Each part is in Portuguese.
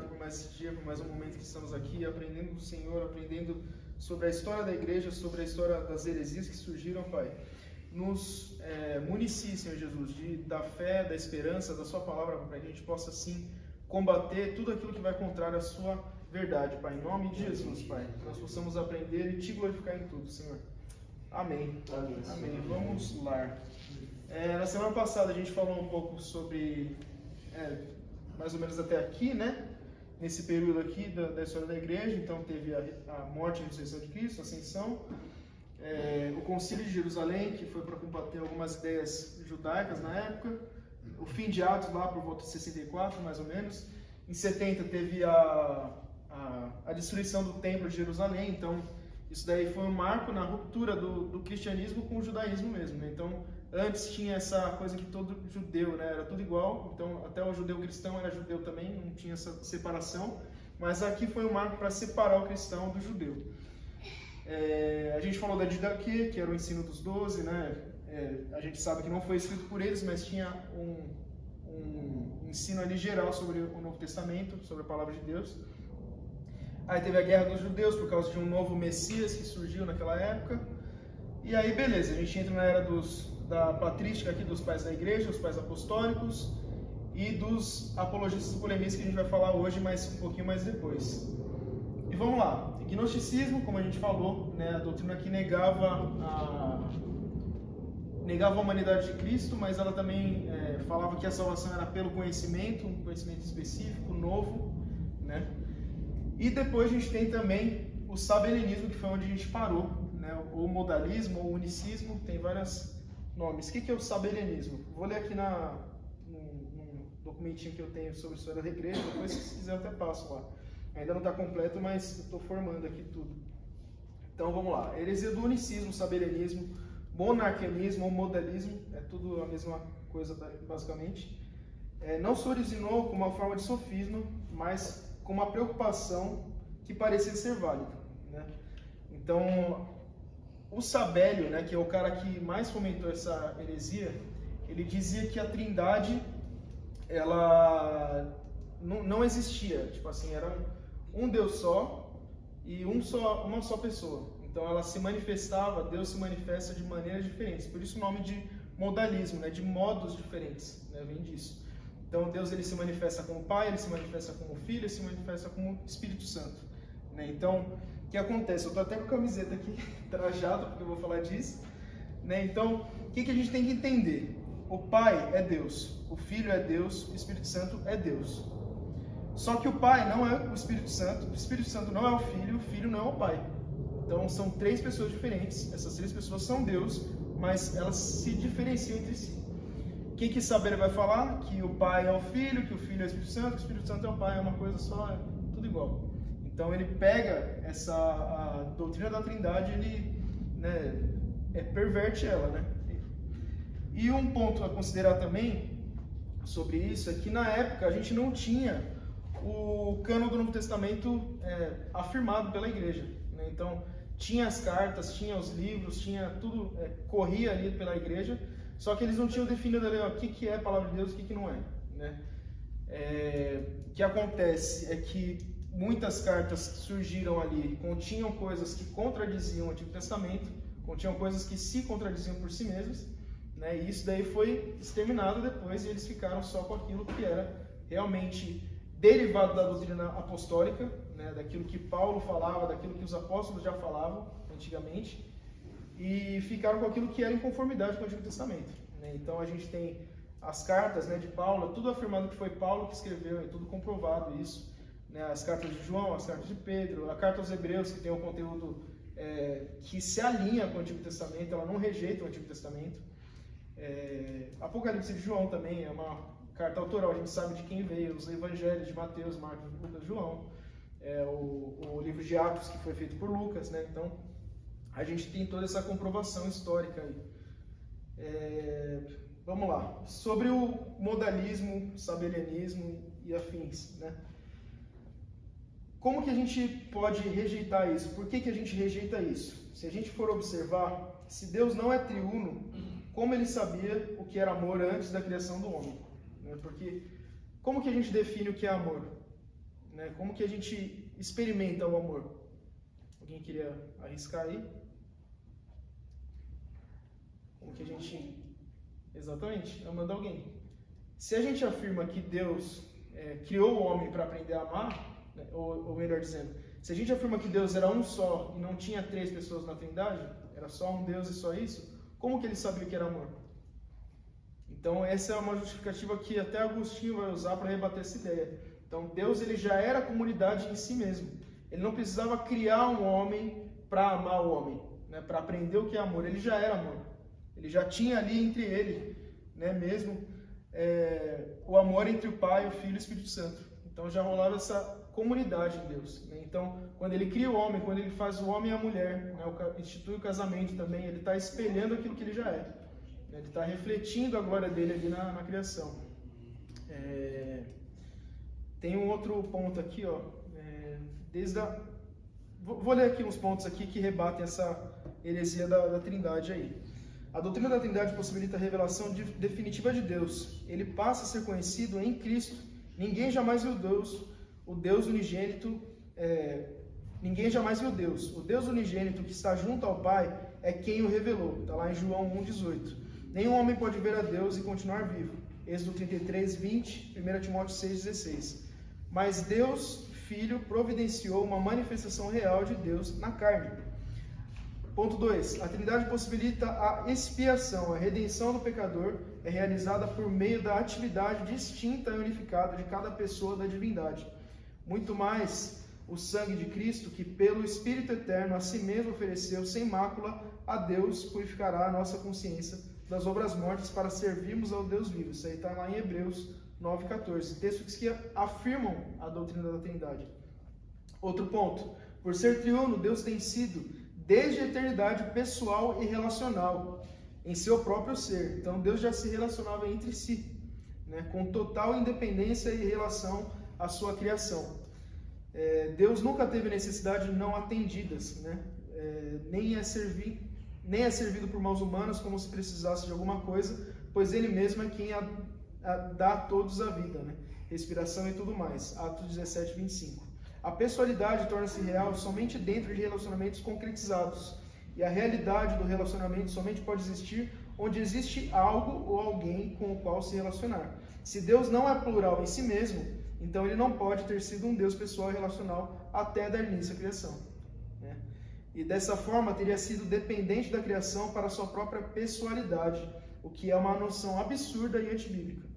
obrigado por mais esse dia, por mais um momento que estamos aqui, aprendendo do Senhor, aprendendo sobre a história da igreja, sobre a história das heresias que surgiram, Pai. Nos municie, Senhor Jesus, da fé, da esperança, da Sua palavra, para que a gente possa, assim, combater tudo aquilo que vai contrário à Sua verdade, Pai. Em nome de Jesus, Pai, que nós possamos aprender e Te glorificar em tudo, Senhor. Amém. Amém. Amém. Vamos lá. Na semana passada a gente falou um pouco sobre, mais ou menos até aqui, né? Nesse período aqui da história da igreja. Então teve a morte e a ressurreição de Cristo, a ascensão, o concílio de Jerusalém, que foi para combater algumas ideias judaicas na época, o fim de Atos lá por volta de 64, mais ou menos. Em 70 teve a destruição do templo de Jerusalém. Então isso daí foi um marco na ruptura do cristianismo com o judaísmo mesmo, né? Então antes tinha essa coisa que todo judeu, né, era tudo igual, então até o judeu cristão era judeu também, não tinha essa separação, mas aqui foi um marco para separar o cristão do judeu. A gente falou da Didaquê, que era o ensino dos 12, né? A gente sabe que não foi escrito por eles, mas tinha um ensino ali geral sobre o Novo Testamento, sobre a Palavra de Deus. Aí teve a Guerra dos Judeus por causa de um novo Messias que surgiu naquela época. E aí, beleza, a gente entra na era da patrística aqui, dos pais da igreja, os pais apostólicos e dos apologistas e polemistas que a gente vai falar hoje, mas um pouquinho mais depois. E vamos lá. Gnosticismo, como a gente falou, né, a doutrina que negava a humanidade de Cristo, mas ela também falava que a salvação era pelo conhecimento, um conhecimento específico, novo, né? E depois a gente tem também o sabelianismo, que foi onde a gente parou, né? Ou modalismo, ou unicismo, tem vários nomes. O que é o sabelianismo? Vou ler aqui num documentinho que eu tenho sobre a história da igreja, depois se quiser eu até passo lá. Ainda não está completo, mas estou formando aqui tudo. Então vamos lá. Heresia do unicismo, sabelianismo, monarquianismo ou modalismo, é tudo a mesma coisa basicamente. Não se originou como uma forma de sofisma, mas com uma preocupação que parecia ser válida, né? Então, o Sabélio, né, que é o cara que mais fomentou essa heresia, ele dizia que a Trindade ela não existia, tipo assim, era um Deus só e uma só pessoa. Então ela se manifestava, Deus se manifesta de maneiras diferentes. Por isso o nome de modalismo, né, de modos diferentes, né, vem disso. Então Deus ele se manifesta como Pai, ele se manifesta como Filho, ele se manifesta como Espírito Santo, né? Então, o que acontece? Eu estou até com a camiseta aqui trajado, porque eu vou falar disso, né? Então, o que a gente tem que entender? O Pai é Deus, o Filho é Deus, o Espírito Santo é Deus. Só que o Pai não é o Espírito Santo não é o Filho não é o Pai. Então, são três pessoas diferentes, essas três pessoas são Deus, mas elas se diferenciam entre si. O que Saber vai falar? Que o Pai é o Filho, que o Filho é o Espírito Santo é o Pai, é uma coisa só, é tudo igual. Então ele pega a doutrina da Trindade, ele, né, perverte ela, né? E um ponto a considerar também sobre isso é que na época a gente não tinha o cânon do Novo Testamento afirmado pela igreja, né? Então tinha as cartas, tinha os livros, tinha tudo, corria ali pela igreja. Só que eles não tinham definido ali, o que é a palavra de Deus e o que não é, né? O que acontece é que muitas cartas que surgiram ali continham coisas que contradiziam o Antigo Testamento, continham coisas que se contradiziam por si mesmas, né? E isso daí foi exterminado depois e eles ficaram só com aquilo que era realmente derivado da doutrina apostólica, né? Daquilo que Paulo falava, daquilo que os apóstolos já falavam antigamente. E ficaram com aquilo que era em conformidade com o Antigo Testamento, né? Então a gente tem as cartas, né, de Paulo, tudo afirmado que foi Paulo que escreveu, é tudo comprovado isso, né? As cartas de João, as cartas de Pedro, a carta aos Hebreus, que tem um conteúdo que se alinha com o Antigo Testamento, ela não rejeita o Antigo Testamento. Apocalipse de João também é uma carta autoral, a gente sabe de quem veio, os evangelhos de Mateus, Marcos, Lucas, João, o livro de Atos que foi feito por Lucas, né? Então a gente tem toda essa comprovação histórica aí. Vamos lá. Sobre o modalismo, sabelianismo e afins, né? Como que a gente pode rejeitar isso? Por que a gente rejeita isso? Se a gente for observar, se Deus não é triuno, como ele sabia o que era amor antes da criação do homem? Porque como que a gente define o que é amor? né? Como que a gente experimenta o amor? Alguém queria arriscar aí? Como que a gente... Exatamente, amando alguém. Se a gente afirma que Deus criou o homem para aprender a amar, né? ou melhor dizendo, se a gente afirma que Deus era um só e não tinha 3 pessoas na Trindade, era só um Deus e só isso, como que ele sabia que era amor? Então essa é uma justificativa que até Agostinho vai usar para rebater essa ideia. Então Deus ele já era comunidade em si mesmo. Ele não precisava criar um homem para amar o homem, né? Para aprender o que é amor. Ele já era amor. Ele já tinha ali entre ele, né, mesmo o amor entre o Pai, o Filho e o Espírito Santo. Então já rolava essa comunidade em Deus, né? Então, quando ele cria o homem, quando ele faz o homem e a mulher, né, institui o casamento também, ele está espelhando aquilo que ele já é. Né? Ele está refletindo a glória dele ali na criação. Tem um outro ponto aqui, ó. Vou ler aqui uns pontos aqui que rebatem essa heresia da Trindade aí. A doutrina da Trindade possibilita a revelação definitiva de Deus. Ele passa a ser conhecido em Cristo. Ninguém jamais viu Deus, o Deus unigênito. Ninguém jamais viu Deus. O Deus unigênito que está junto ao Pai é quem o revelou. Está lá em João 1,18. Nenhum homem pode ver a Deus e continuar vivo. Êxodo 33, 20, 1 Timóteo 6, 16. Mas Deus, Filho, providenciou uma manifestação real de Deus na carne. Ponto 2. A Trindade possibilita a expiação. A redenção do pecador é realizada por meio da atividade distinta e unificada de cada pessoa da divindade. Muito mais, o sangue de Cristo, que pelo Espírito Eterno a si mesmo ofereceu sem mácula a Deus, purificará a nossa consciência das obras mortas para servirmos ao Deus vivo. Isso aí está lá em Hebreus 9,14. Textos que afirmam a doutrina da Trindade. Outro ponto. Por ser triuno, Deus tem sido desde a eternidade pessoal e relacional em seu próprio ser. Então Deus já se relacionava entre si, né, com total independência em relação à sua criação. Deus nunca teve necessidades não atendidas, né, nem é servido por mãos humanas como se precisasse de alguma coisa, pois Ele mesmo é quem dá a todos a vida, né, respiração e tudo mais. Atos 17, 25. A pessoalidade torna-se real somente dentro de relacionamentos concretizados. E a realidade do relacionamento somente pode existir onde existe algo ou alguém com o qual se relacionar. Se Deus não é plural em si mesmo, então ele não pode ter sido um Deus pessoal e relacional até dar início à criação. Né? E dessa forma teria sido dependente da criação para sua própria pessoalidade, o que é uma noção absurda e antibíblica.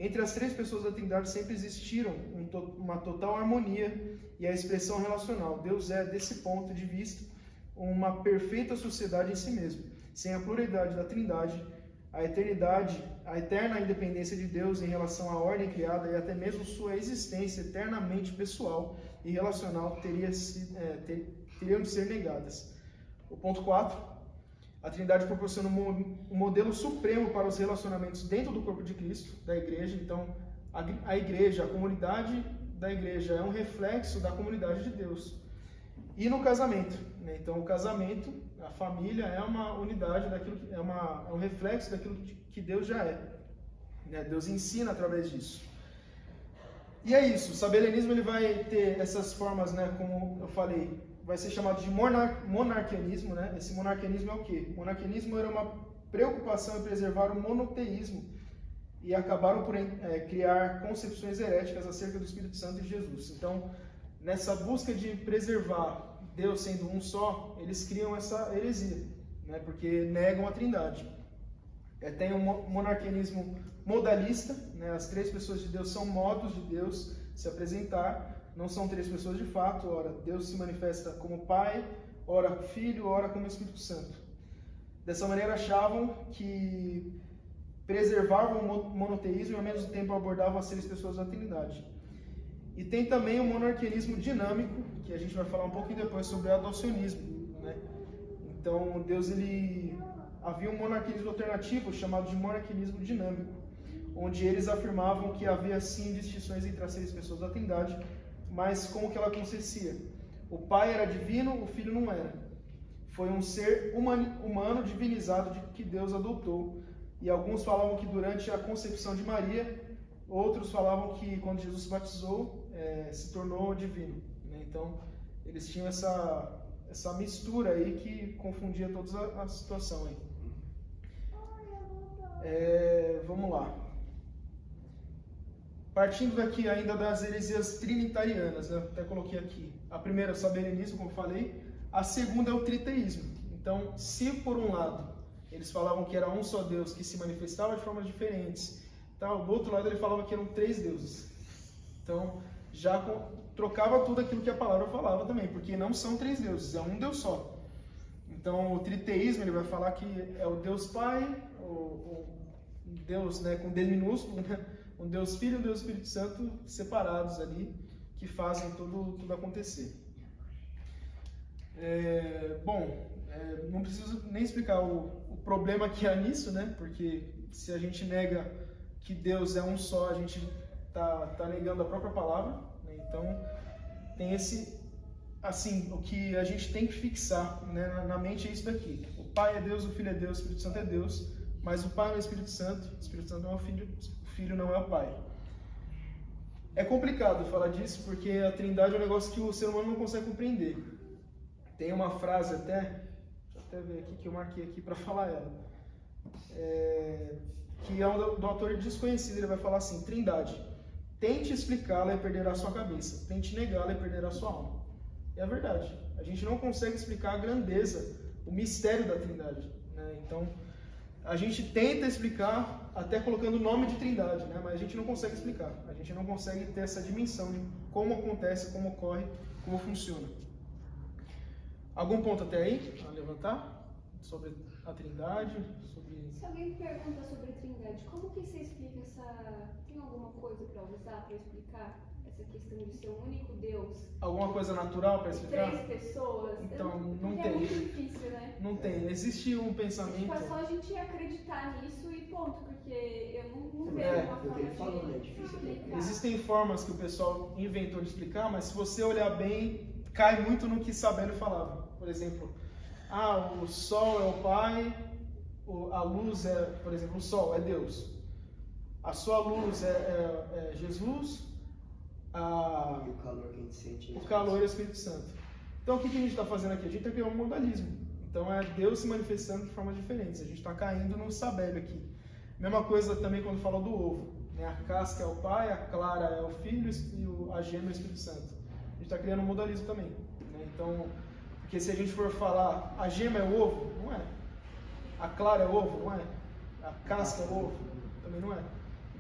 Entre as 3 pessoas da Trindade sempre existiram uma total harmonia e a expressão relacional. Deus é, desse ponto de vista, uma perfeita sociedade em si mesmo. Sem a pluralidade da Trindade, a eterna independência de Deus em relação à ordem criada e até mesmo sua existência eternamente pessoal e relacional teriam de ser negadas. O ponto 4. A Trindade proporciona um modelo supremo para os relacionamentos dentro do corpo de Cristo, da igreja. Então, a igreja, a comunidade da igreja é um reflexo da comunidade de Deus. E no casamento, né? Então, o casamento, a família é uma unidade, é um reflexo daquilo que Deus já é. Né? Deus ensina através disso. E é isso, o sabelianismo ele vai ter essas formas, né, como eu falei, vai ser chamado de monarquianismo, né? Esse monarquianismo é o quê? O monarquianismo era uma preocupação em preservar o monoteísmo e acabaram por criar concepções heréticas acerca do Espírito Santo e de Jesus. Então, nessa busca de preservar Deus sendo um só, eles criam essa heresia, né? Porque negam a Trindade. Tem um monarquianismo modalista, né? As 3 pessoas de Deus são modos de Deus se apresentar. Não são 3 pessoas de fato, ora Deus se manifesta como Pai, ora Filho, ora como Espírito Santo. Dessa maneira achavam que preservavam o monoteísmo e ao mesmo tempo abordavam as 3 pessoas da Trindade. E tem também o monarquianismo dinâmico, que a gente vai falar um pouquinho depois sobre o adocionismo, né? Então havia um monarquianismo alternativo chamado de monarquianismo dinâmico, onde eles afirmavam que havia sim distinções entre as 6 pessoas da Trindade, mas como que ela acontecia? O Pai era divino, o Filho não era. Foi um ser humano divinizado que Deus adotou. E alguns falavam que durante a concepção de Maria, Outros falavam que quando Jesus se batizou, se tornou divino, né? Então, eles tinham essa mistura aí que confundia toda a situação aí. Vamos lá. Partindo daqui ainda das heresias trinitarianas, né? Até coloquei aqui. A primeira é o sabelianismo, como falei. A segunda é o triteísmo. Então, se por um lado eles falavam que era um só Deus que se manifestava de formas diferentes, então, do outro lado ele falava que eram 3 deuses. Então, já trocava tudo aquilo que a palavra falava também, porque não são 3 deuses, é um Deus só. Então, o triteísmo ele vai falar que é o Deus Pai, o Deus, né, com D minúsculo, né? Um Deus Filho e um Deus Espírito Santo separados ali, que fazem tudo acontecer. Não preciso nem explicar o problema que há nisso, né? Porque se a gente nega que Deus é um só, a gente tá negando a própria palavra, né? Então, tem assim, o que a gente tem que fixar, né, na mente é isso daqui. O Pai é Deus, o Filho é Deus, o Espírito Santo é Deus, mas o Pai não é o Espírito Santo não é o Filho não é o Pai. É complicado falar disso, porque a Trindade é um negócio que o ser humano não consegue compreender. Tem uma frase até, deixa eu até ver aqui, que eu marquei aqui para falar ela, que é um autor desconhecido. Ele vai falar assim: Trindade, tente explicá-la e perderá a sua cabeça, tente negá-la e perderá a sua alma. É a verdade, a gente não consegue explicar a grandeza, o mistério da Trindade, né? Então, a gente tenta explicar até colocando o nome de Trindade, né? Mas a gente não consegue explicar, a gente não consegue ter essa dimensão de como acontece, como ocorre, como funciona. Algum ponto até aí a levantar sobre a Trindade? Se alguém pergunta sobre a Trindade, como que você explica essa... Tem alguma coisa para usar para explicar essa questão de ser um único Deus? Alguma coisa natural para explicar? 3 pessoas? Então, não tem. tem. É muito difícil, né? Não tem. Existe um pensamento... Tipo, é só a gente acreditar nisso e ponto, porque eu não vejo uma forma de explicar. Existem formas que o pessoal inventou de explicar, mas se você olhar bem, cai muito no que Sabélio falava. Por exemplo, o Sol é o Pai, a luz é, por exemplo, o Sol é Deus. A sua luz é Jesus, e o calor que a gente sente. O calor é o Espírito Santo. Então, o que a gente está fazendo aqui? A gente está criando um modalismo. Então, é Deus se manifestando de formas diferentes. A gente está caindo no Sabélio aqui. Mesma coisa também quando fala do ovo, né? A casca é o Pai, a clara é o Filho e a gema é o Espírito Santo. A gente está criando um modalismo também, né? Então, porque se a gente for falar a gema é o ovo, não é. A clara é o ovo, não é. A casca é o ovo, também não é.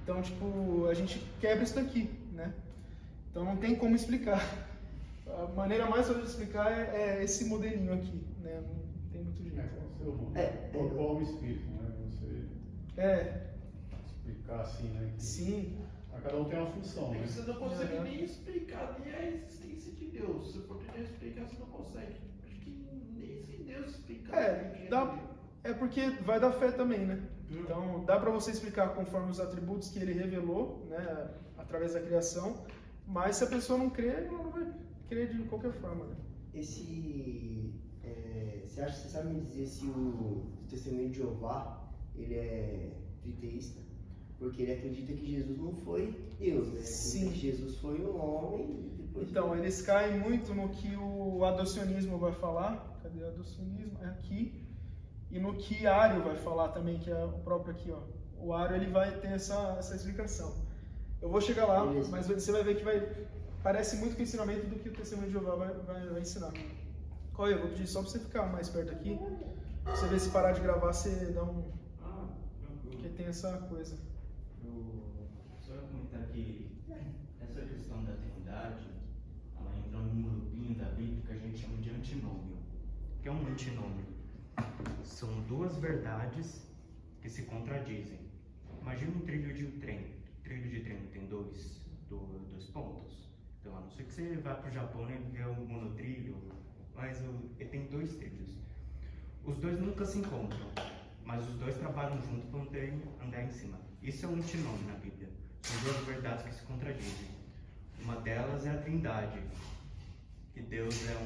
Então, tipo, a gente quebra isso daqui, né? Então não tem como explicar. A maneira mais fácil de explicar é esse modelinho aqui, né? Não tem muito jeito. Corpo, alma e espírito, né? Você explicar assim, né? Sim. Cada um tem uma função, né? Você não consegue nem explicar nem a existência de Deus. Se for tentar explicar, você não consegue. Acho que nem se Deus explicar. É porque vai da fé também, né? Então dá para você explicar conforme os atributos que ele revelou, né? Através da criação. Mas se a pessoa não crê, ela não vai crer de qualquer forma, né? Você sabe me dizer se o testemunho de Jeová, ele é triteísta? Porque ele acredita que Jesus não foi Deus, né? Sim. Que Jesus foi um homem. Então, eles caem muito no que o adocionismo vai falar. Cadê o adocionismo? É aqui. E no que Ário vai falar também, que é o próprio aqui, ó. O Ário, ele vai ter essa explicação. Eu vou chegar lá, Beleza. mas você vai ver que parece muito com o ensinamento do que o testemunho de Jeová vai ensinar. Olha, eu vou pedir só para você ficar mais perto aqui. Pra você ver se parar de gravar, você dá um... Porque tem essa coisa. Só eu comentar que essa questão da Trindade, ela entra num grupinho da Bíblia que a gente chama de antinômio. O que é um antinômio? São 2 verdades que se contradizem. Imagina um trilho de um trem. O trilho de trem tem dois pontos. Então, a não ser que você vá para o Japão e vê um monotrilho, mas ele tem 2 trilhos. Os 2 nunca se encontram, mas os 2 trabalham junto para andar em cima. Isso é um antinômio na Bíblia. São 2 verdades que se contradizem. Uma delas é a Trindade, que Deus é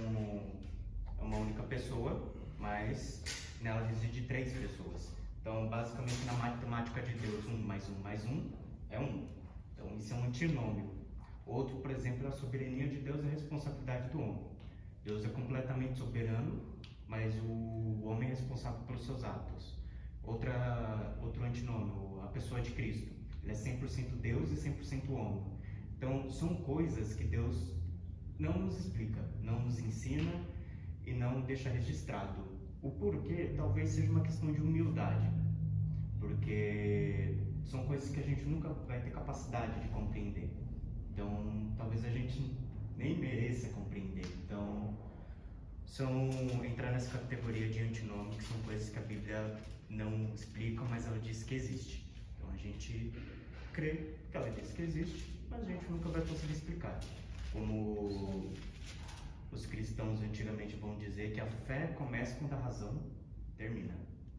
uma única pessoa, mas nela reside 3 pessoas. Então, basicamente, na matemática de Deus, 1 mais 1 mais 1 é 1. Então, isso é um antinômio. Outro, por exemplo, é a soberania de Deus e a responsabilidade do homem. Deus é completamente soberano, mas o homem é responsável pelos seus atos. Outro antinômio, a pessoa de Cristo. Ele é 100% Deus e 100% homem. Então, são coisas que Deus não nos explica, não nos ensina e não deixa registrado. O porquê talvez seja uma questão de humildade, porque são coisas que a gente nunca vai ter capacidade de compreender. Então, talvez a gente nem mereça compreender. Então, entrar nessa categoria de antinômio, que são coisas que a Bíblia não explica, mas ela diz que existe. Então, a gente crê que ela diz que existe, mas a gente nunca vai conseguir explicar. Como os cristãos antigamente vão dizer que a fé começa quando a razão termina.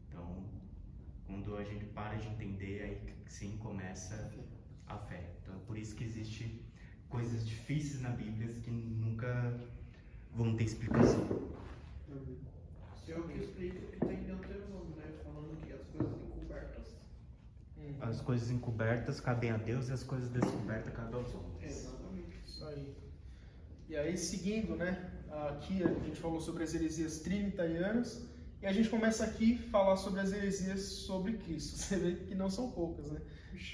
Então, quando a gente para de entender, aí sim começa a fé. Então, é por isso que existe coisas difíceis na Bíblia que nunca vão ter explicação. É o que explica o que tem em Deuteronômio, né? Falando que as coisas encobertas. As coisas encobertas cabem a Deus e as coisas descobertas cabem aos homens. Exatamente. Isso aí. E aí, seguindo, né? Aqui a gente falou sobre as heresias trinitarianas e a gente começa aqui a falar sobre as heresias sobre Cristo. Você vê que não são poucas, né?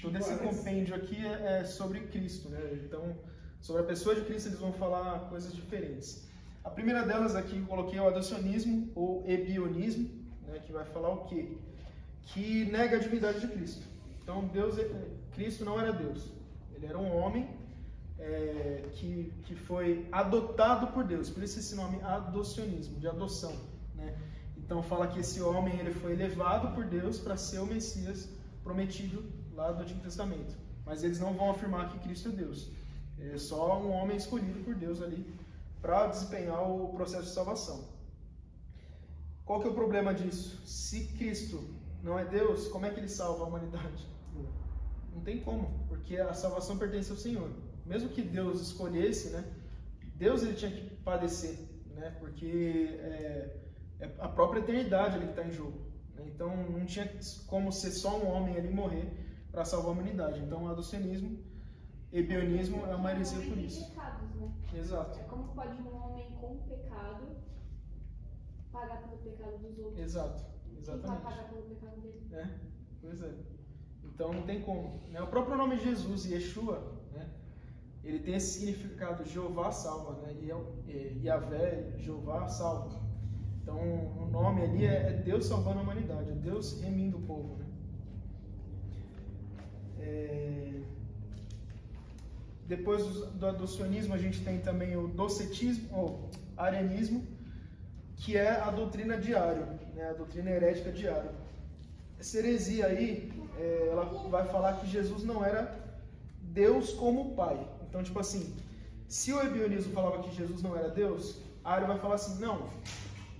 Todo esse compêndio aqui é sobre Cristo, né? Então, sobre a pessoa de Cristo eles vão falar coisas diferentes. A primeira delas aqui eu coloquei o adocionismo ou ebionismo, né? Que vai falar o quê? Que nega a divindade de Cristo. Então, Cristo não era Deus. Ele era um homem que foi adotado por Deus. Por isso esse nome adocionismo, de adoção, né? Então fala que esse homem ele foi levado por Deus para ser o Messias prometido lá do Antigo Testamento. Mas eles não vão afirmar que Cristo é Deus. É só um homem escolhido por Deus ali para desempenhar o processo de salvação. Qual que é o problema disso? Se Cristo não é Deus, como é que ele salva a humanidade? Não tem como, porque a salvação pertence ao Senhor. Mesmo que Deus escolhesse, né? Deus ele tinha que padecer, né? Porque é a própria eternidade ali que está em jogo, né? Então não tinha como ser só um homem ali morrer para salvar a humanidade. Então o adocionismo, ebionismo é uma heresia por isso. Pecados, né? Exato. É como pode um homem com pecado pagar pelo pecado dos outros. Exato. Quem Exatamente. vai pagar pelo pecado dele? Pois é. Então não tem como, né? O próprio nome de Jesus, Yeshua, né? Ele tem esse significado, Jeová salva, né? Yahvé, Jeová salva. Então o nome ali é Deus salvando a humanidade, é Deus remindo o povo, né? Depois do adocionismo a gente tem também o docetismo, ou arianismo, que é a doutrina de Ario, né? A doutrina herética de Ario. Essa heresia aí, ela vai falar que Jesus não era Deus como Pai. Então, tipo assim, se o ebionismo falava que Jesus não era Deus, Ario vai falar assim, não,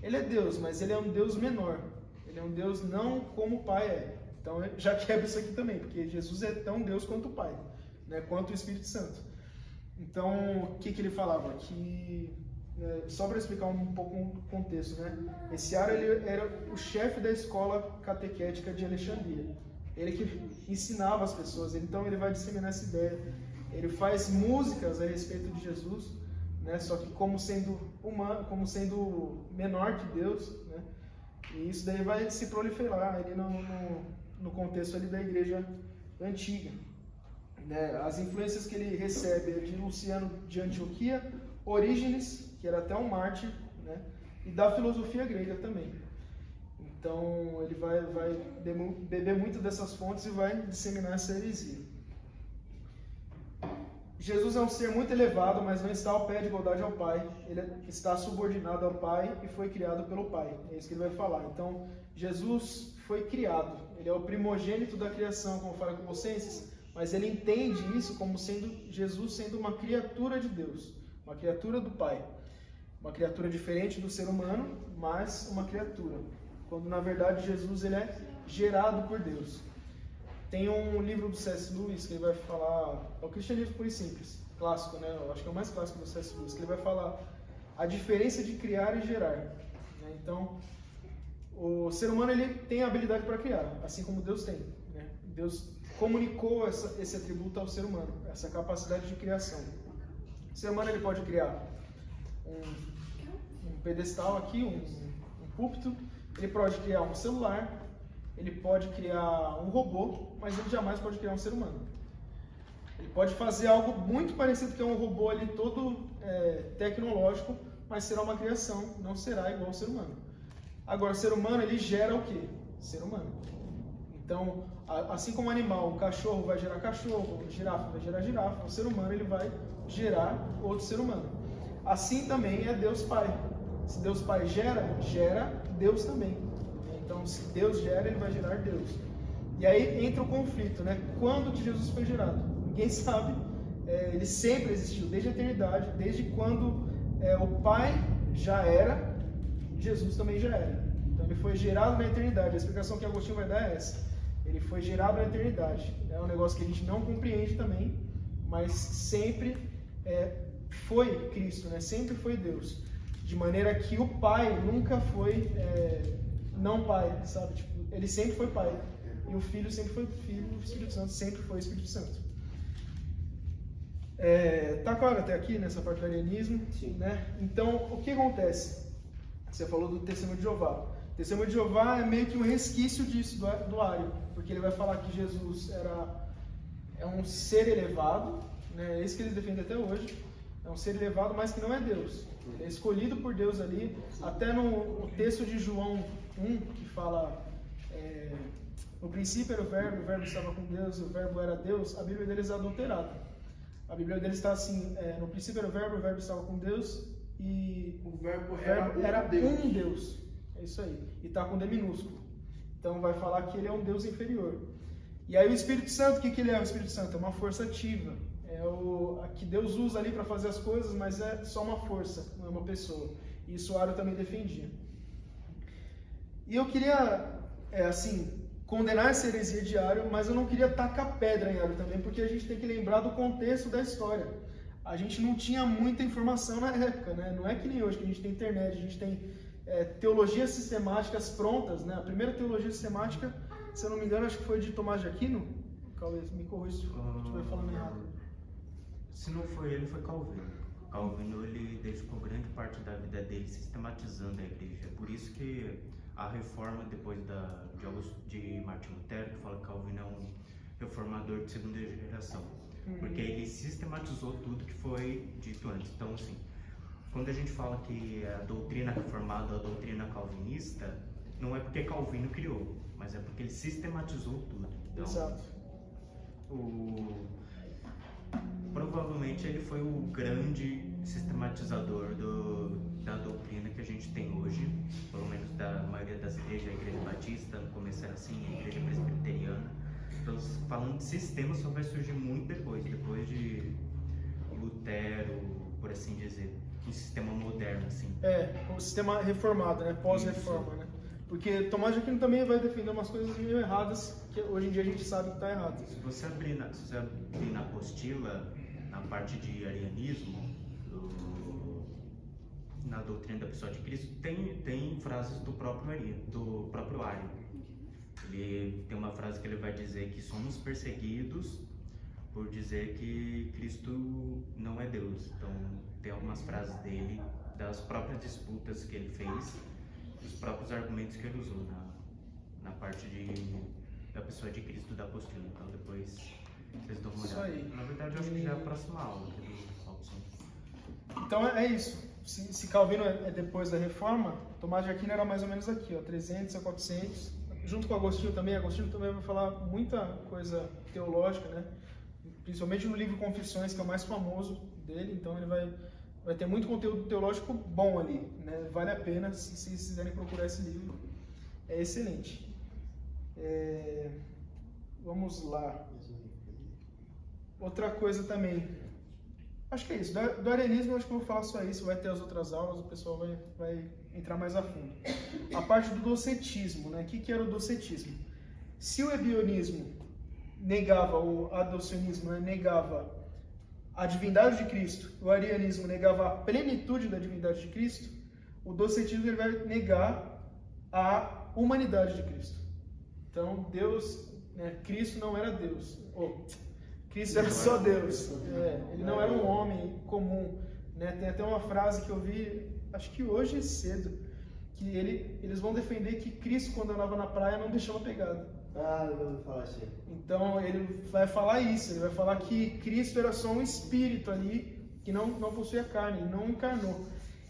ele é Deus, mas ele é um Deus menor. Ele é um Deus não como o Pai é. Então, já quebra isso aqui também, porque Jesus é tão Deus quanto o Pai, né, quanto o Espírito Santo. Então, o que ele falava? Que, só para explicar um pouco o contexto, né? Esse Ario ele era o chefe da escola catequética de Alexandria. Ele que ensinava as pessoas, então ele vai disseminar essa ideia. Ele faz músicas a respeito de Jesus, né? Só que como sendo humano, como sendo menor que Deus, né? E isso daí vai se proliferar ali no contexto ali da igreja antiga, né? As influências que ele recebe é de Luciano de Antioquia, Orígenes, que era até um mártir, né? E da filosofia grega também. Então ele vai beber muito dessas fontes e vai disseminar essa heresia. Jesus é um ser muito elevado, mas não está ao pé de igualdade ao Pai. Ele está subordinado ao Pai e foi criado pelo Pai. É isso que ele vai falar. Então, Jesus foi criado. Ele é o primogênito da criação, como fala em Colossenses, mas ele entende isso como sendo Jesus sendo uma criatura de Deus, uma criatura do Pai. Uma criatura diferente do ser humano, mas uma criatura. Quando, na verdade, Jesus ele é gerado por Deus. Tem um livro do C.S. Lewis que ele vai falar, é o Cristianismo Puro e Simples, clássico, né? Eu acho que é o mais clássico do C.S. Lewis, que ele vai falar a diferença de criar e gerar, né? Então, o ser humano ele tem a habilidade para criar, assim como Deus tem, né? Deus comunicou esse atributo ao ser humano, essa capacidade de criação. O ser humano ele pode criar um pedestal aqui, um púlpito, ele pode criar um celular, ele pode criar um robô, mas ele jamais pode criar um ser humano. Ele pode fazer algo muito parecido com um robô ali todo tecnológico, mas será uma criação, não será igual ao ser humano. Agora, o ser humano ele gera o quê? Ser humano. Então, assim como o animal, o cachorro vai gerar cachorro, a girafa vai gerar girafa, o ser humano ele vai gerar outro ser humano. Assim também é Deus Pai. Se Deus Pai gera Deus também. Então, se Deus gera, ele vai gerar Deus. E aí entra o conflito, né? Quando que Jesus foi gerado? Ninguém sabe. Ele sempre existiu, desde a eternidade, desde quando o Pai já era, Jesus também já era. Então, ele foi gerado na eternidade. A explicação que Agostinho vai dar é essa. Ele foi gerado na eternidade. É um negócio que a gente não compreende também, mas sempre foi Cristo, né? Sempre foi Deus. De maneira que o Pai nunca foi não Pai, sabe? Tipo, ele sempre foi Pai. E o Filho sempre foi Filho, o Espírito Santo sempre foi Espírito Santo. Tá claro até aqui, nessa parte do arianismo? Sim. Né? Então, o que acontece? Você falou do Testemunho de Jeová. O Testemunho de Jeová é meio que um resquício disso, do Ário, porque ele vai falar que Jesus é um ser elevado, né? É isso que eles defendem até hoje. É um ser elevado, mas que não é Deus. Ele é escolhido por Deus ali. Até no texto de João 1, que fala no princípio era o verbo estava com Deus, o verbo era Deus, a Bíblia deles é adulterada. A Bíblia deles está assim, no princípio era o verbo estava com Deus e O verbo era um Deus. É isso aí. E está com D minúsculo. Então vai falar que ele é um Deus inferior. E aí o Espírito Santo, o que ele é o Espírito Santo? É uma força ativa. A que Deus usa ali para fazer as coisas, mas é só uma força, não é uma pessoa. E isso o Ário também defendia. E eu queria, condenar essa heresia de Ário, mas eu não queria tacar pedra em Ário também, porque a gente tem que lembrar do contexto da história. A gente não tinha muita informação na época, né? Não é que nem hoje, que a gente tem internet, a gente tem teologias sistemáticas prontas, né? A primeira teologia sistemática, se eu não me engano, acho que foi de Tomás de Aquino. Calma, me corrija se eu estiver falando errado. Se não foi ele, foi Calvino. Calvino, ele dedicou grande parte da vida dele sistematizando a igreja. É por isso que a reforma, depois de Martinho Lutero, que fala que Calvino é um reformador de segunda geração. Porque ele sistematizou tudo que foi dito antes. Então, assim, quando a gente fala que a doutrina reformada, a doutrina calvinista, não é porque Calvino criou, mas é porque ele sistematizou tudo. Então, Exato. Provavelmente ele foi o grande sistematizador da doutrina que a gente tem hoje, pelo menos da maioria das igrejas, a igreja batista, no começo era assim, a igreja presbiteriana. Então, falando de sistema, só vai surgir muito depois de Lutero, por assim dizer, um sistema moderno, assim. O sistema reformado, né? Pós-reforma, né? Porque Tomás de Aquino também vai defender umas coisas meio erradas, que hoje em dia a gente sabe que está errado. Se você abrir na apostila, na parte de arianismo, na doutrina da pessoa de Cristo, tem frases do próprio Ário. Ele tem uma frase que ele vai dizer que somos perseguidos por dizer que Cristo não é Deus. Então, tem algumas frases dele, das próprias disputas que ele fez, os próprios argumentos que ele usou na parte da pessoa de Cristo da apostila. Então depois vocês dão uma olhada. Isso aí. Na verdade, eu acho que já é a próxima aula aqui do Robson. Então é isso. Se Calvino é depois da reforma, Tomás de Aquino era mais ou menos aqui, 300 a 400. Junto com Agostinho também vai falar muita coisa teológica, né? Principalmente no livro Confissões, que é o mais famoso dele. Então ele vai ter muito conteúdo teológico bom ali, né? Vale a pena se vocês quiserem procurar esse livro. É excelente. Vamos lá. Outra coisa também. Acho que é isso. Do arianismo, acho que eu vou falar só isso. Vai ter as outras aulas, o pessoal vai entrar mais a fundo. A parte do docetismo, né? O que era o docetismo? Se o ebionismo negava, o adocionismo, né, negava a divindade de Cristo, o arianismo negava a plenitude da divindade de Cristo, o docetismo ele vai negar a humanidade de Cristo. Então, Deus né? Cristo não era Deus. Cristo era só Deus. Ele não era um homem comum, né? Tem até uma frase que eu vi, acho que hoje cedo, que eles vão defender que Cristo, quando andava na praia, não deixava pegada. Eu vou falar assim. Então ele vai falar isso, ele vai falar que Cristo era só um espírito ali, que não possuía carne, ele não encarnou.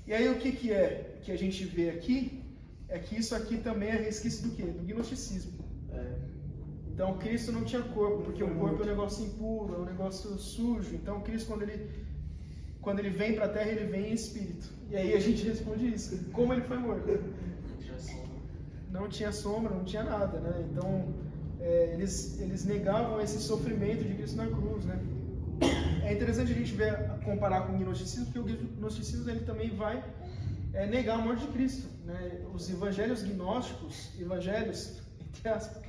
E aí o que é que a gente vê aqui? É que isso aqui também é resquício do quê? Do gnosticismo. Então Cristo não tinha corpo, porque o corpo é um negócio impuro, é um negócio sujo. Então Cristo, quando ele vem para a Terra, ele vem em espírito. E aí a gente responde isso, como ele foi morto? Não tinha sombra, não tinha nada, né? Então eles negavam esse sofrimento de Cristo na cruz, né? É interessante a gente comparar com o gnosticismo, porque o gnosticismo ele também vai negar a morte de Cristo, né? Os evangelhos gnósticos, entre aspas,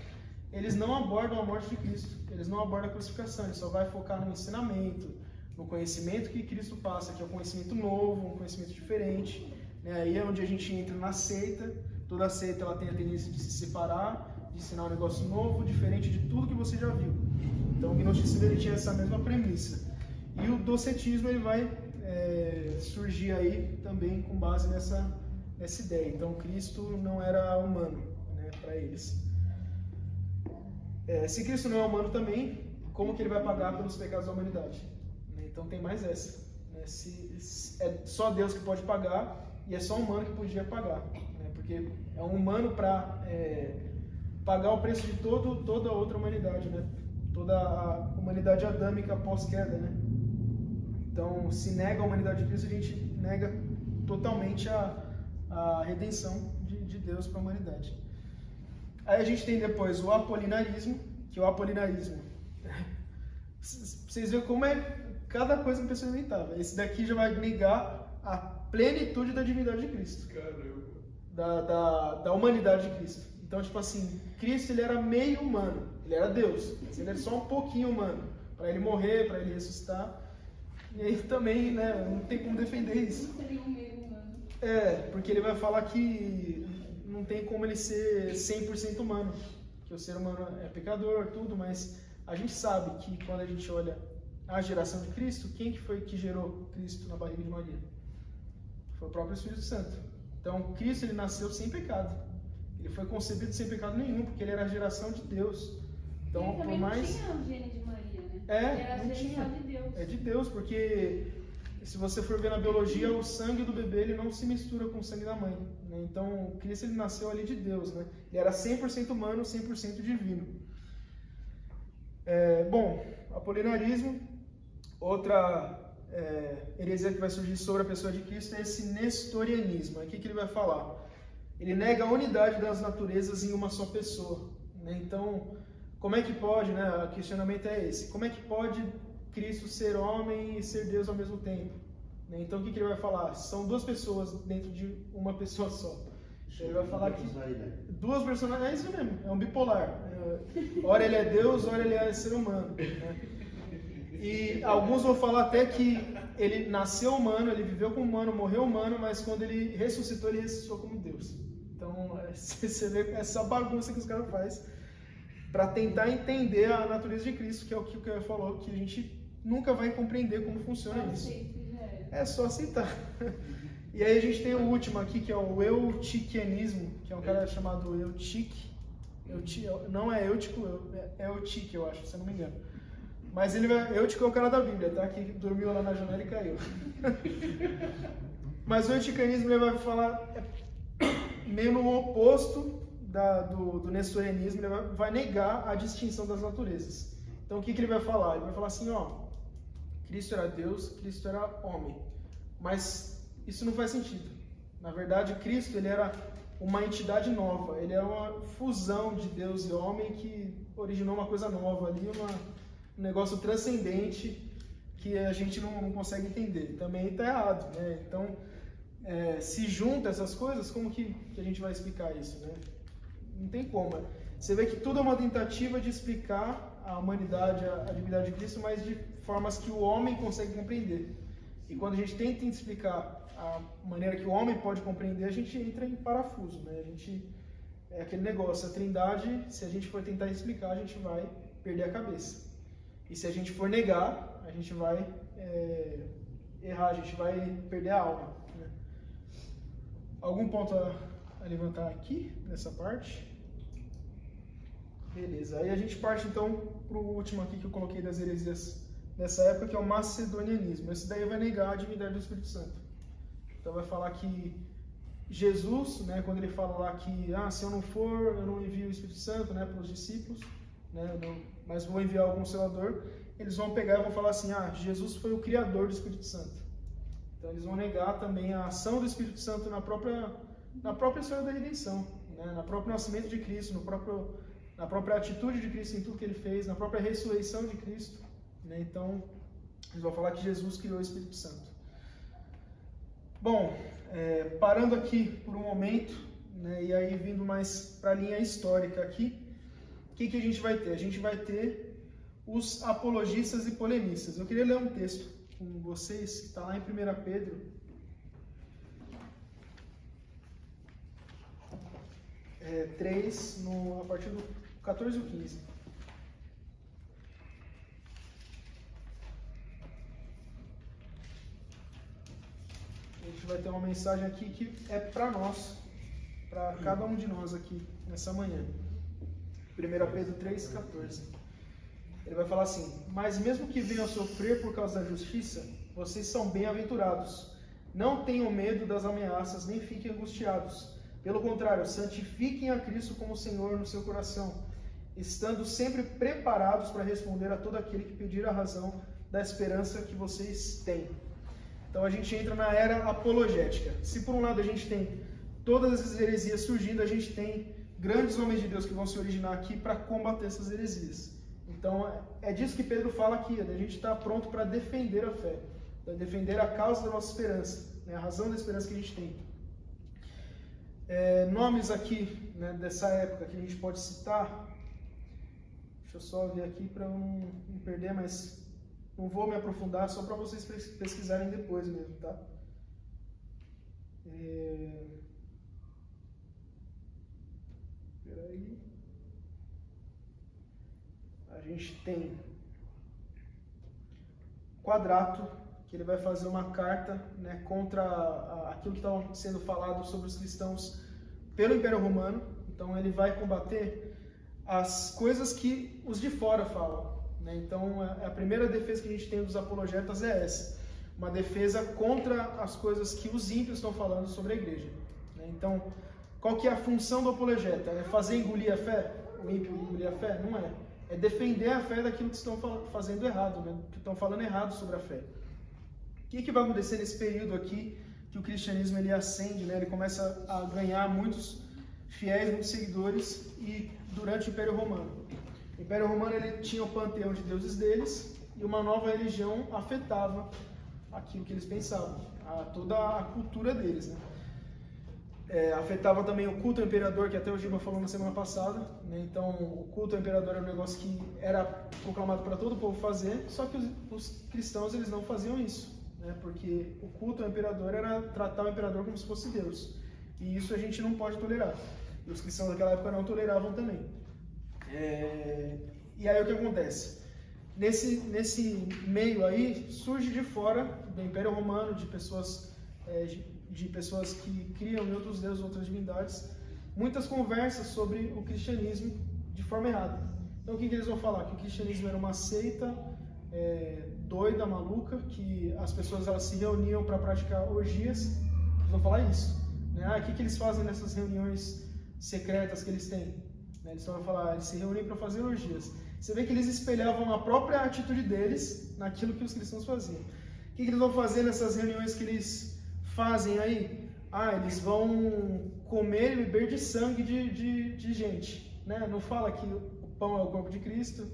eles não abordam a morte de Cristo, eles não abordam a crucificação, eles só vai focar no ensinamento, no conhecimento que Cristo passa, que é um conhecimento novo, um conhecimento diferente, né? Aí é onde a gente entra na seita. Toda seita ela tem a tendência de se separar, de ensinar um negócio novo, diferente de tudo que você já viu. Então o gnosticismo ele tinha essa mesma premissa. E o docetismo ele vai surgir aí também com base nessa ideia. Então Cristo não era humano, né, para eles. Se Cristo não é humano também, como que ele vai pagar pelos pecados da humanidade? Então tem mais essa. Né? É só Deus que pode pagar e é só um humano que podia pagar. Né? Porque é um humano para pagar o preço de toda a outra humanidade, né? Toda a humanidade adâmica pós-queda. Né? Então, se nega a humanidade de Cristo, a gente nega totalmente a redenção de Deus para a humanidade. Aí a gente tem depois o apolinarismo, que o apolinarismo, vocês veem como cada coisa que a pessoa inventava. Esse daqui já vai negar a plenitude da divindade de Cristo. Da humanidade de Cristo. Então, tipo assim, Cristo ele era meio humano, ele era Deus, mas ele era só um pouquinho humano, para ele morrer, para ele ressuscitar. E aí também, né, não tem como defender isso. Porque ele vai falar que não tem como ele ser 100% humano, que o ser humano é pecador, tudo, mas a gente sabe que quando a gente olha a geração de Cristo, quem que foi que gerou Cristo na barriga de Maria? Foi o próprio Espírito Santo. Então, Cristo ele nasceu sem pecado. Ele foi concebido sem pecado nenhum, porque ele era a geração de Deus. Então, ele também por mais... não tinha o gene de Maria, né? Ele era não gene tinha. só de Deus. É de Deus, porque se você for ver na biologia, o sangue do bebê ele não se mistura com o sangue da mãe. Né? Então, Cristo ele nasceu ali de Deus. Né? Ele era 100% humano, 100% divino. Bom, apolinarismo. Outra heresia que vai surgir sobre a pessoa de Cristo é esse nestorianismo. Aqui que ele vai falar. Ele nega a unidade das naturezas em uma só pessoa. Né? Então, como é que pode, né? O questionamento é esse. Como é que pode Cristo ser homem e ser Deus ao mesmo tempo? Né? Então, o que ele vai falar? São duas pessoas dentro de uma pessoa só. Então, ele vai falar que duas personalidades, é isso mesmo, é um bipolar. Ora ele é Deus, ora ele é ser humano. Né? E alguns vão falar até que ele nasceu humano, ele viveu como humano, morreu humano, mas quando ele ressuscitou como Deus. Então, você vê essa bagunça que os caras fazem para tentar entender a natureza de Cristo, que é o que o Caio falou, que a gente nunca vai compreender como funciona isso. É só aceitar. E aí a gente tem o último aqui, que é o eutiquianismo, que é um cara chamado Eutique. Não é Eutico, é Eutique, eu acho, se eu não me engano. Mas Eutico é o cara da Bíblia, tá? Que dormiu lá na janela e caiu. Mas o eutiquianismo ele vai falar meio no oposto do nestorianismo, ele vai negar a distinção das naturezas. Então o que ele vai falar? Ele vai falar assim, Cristo era Deus, Cristo era homem. Mas isso não faz sentido. Na verdade, Cristo ele era uma entidade nova, ele era uma fusão de Deus e homem que originou uma coisa nova ali, um negócio transcendente que a gente não consegue entender. Também está errado, né? Então, se junta essas coisas, como que a gente vai explicar isso, né? Não tem como. Você vê que tudo é uma tentativa de explicar a humanidade, a divindade de Cristo, mas de formas que o homem consegue compreender. E quando a gente tenta explicar a maneira que o homem pode compreender, a gente entra em parafuso, né? A gente é aquele negócio, a Trindade, se a gente for tentar explicar, a gente vai perder a cabeça. E se a gente for negar, a gente vai errar, a gente vai perder a alma. Né? Algum ponto a levantar aqui, nessa parte? Beleza, aí a gente parte então para o último aqui que eu coloquei das heresias dessa época, que é o macedonianismo. Esse daí vai negar a divindade do Espírito Santo. Então vai falar que Jesus, né, quando ele fala lá que se eu não for, eu não envio o Espírito Santo, né, para os discípulos, né, mas vou enviar algum Consolador, eles vão pegar e vão falar assim, Jesus foi o criador do Espírito Santo. Então eles vão negar também a ação do Espírito Santo na própria história da redenção, né, no próprio nascimento de Cristo, na própria atitude de Cristo em tudo que ele fez, na própria ressurreição de Cristo. Né, então eles vão falar que Jesus criou o Espírito Santo. Bom, parando aqui por um momento, né, e aí vindo mais para a linha histórica aqui, o que a gente vai ter? A gente vai ter os apologistas e polemistas. Eu queria ler um texto com vocês, que está lá em 1 Pedro. É, 3, a partir do 14 e 15. A gente vai ter uma mensagem aqui que é para nós, para cada um de nós aqui, nessa manhã. 1 Pedro 3, 14. Ele vai falar assim: mas mesmo que venham a sofrer por causa da justiça, vocês são bem-aventurados. Não tenham medo das ameaças, nem fiquem angustiados. Pelo contrário, santifiquem a Cristo como Senhor no seu coração, estando sempre preparados para responder a todo aquele que pedir a razão da esperança que vocês têm. Então a gente entra na era apologética. Se por um lado a gente tem todas essas heresias surgindo, a gente tem grandes homens de Deus que vão se originar aqui para combater essas heresias. Então é disso que Pedro fala aqui, a gente está pronto para defender a fé, para defender a causa da nossa esperança, né, a razão da esperança que a gente tem. Nomes aqui, né, dessa época que a gente pode citar, deixa eu só ver aqui para não perder, mas não vou me aprofundar, só para vocês pesquisarem depois mesmo, tá? Peraí. A gente tem Quadrato, que ele vai fazer uma carta, né, contra aquilo que estava sendo falado sobre os cristãos pelo Império Romano. Então ele vai combater as coisas que os de fora falam. Né? Então a primeira defesa que a gente tem dos apologetas é essa, uma defesa contra as coisas que os ímpios estão falando sobre a igreja. Né? Então qual que é a função do apologeta? É fazer engolir a fé? O ímpio engolir a fé? Não é. É defender a fé daquilo que estão fazendo errado, né? Que estão falando errado sobre a fé. O que vai acontecer nesse período aqui que o cristianismo ele ascende, né? Ele começa a ganhar muitos fiéis, muitos seguidores, e durante o Império Romano. O Império Romano ele tinha o panteão de deuses deles, e uma nova religião afetava aquilo que eles pensavam, toda a cultura deles, né? Afetava também o culto ao imperador, que até o Giba falou na semana passada, né? Então o culto ao imperador era um negócio que era proclamado para todo o povo fazer, só que os cristãos eles não faziam isso, né? Porque o culto ao imperador era tratar o imperador como se fosse Deus, e isso a gente não pode tolerar, e os cristãos daquela época não toleravam também. E aí o que acontece? Nesse meio aí surge de fora do Império Romano, de pessoas que criam em outros deuses, outras divindades, muitas conversas sobre o cristianismo de forma errada. Então o que eles vão falar? Que o cristianismo era uma seita doida, maluca, que as pessoas elas se reuniam para praticar orgias. Eles vão falar isso. Né? O que eles fazem nessas reuniões secretas que eles têm? Né? Eles vão falar, eles se reúnem para fazer orgias. Você vê que eles espelhavam a própria atitude deles naquilo que os cristãos faziam. O que eles vão fazer nessas reuniões que eles fazem aí? Eles vão comer e beber de sangue de gente, né? Não fala que o pão é o corpo de Cristo,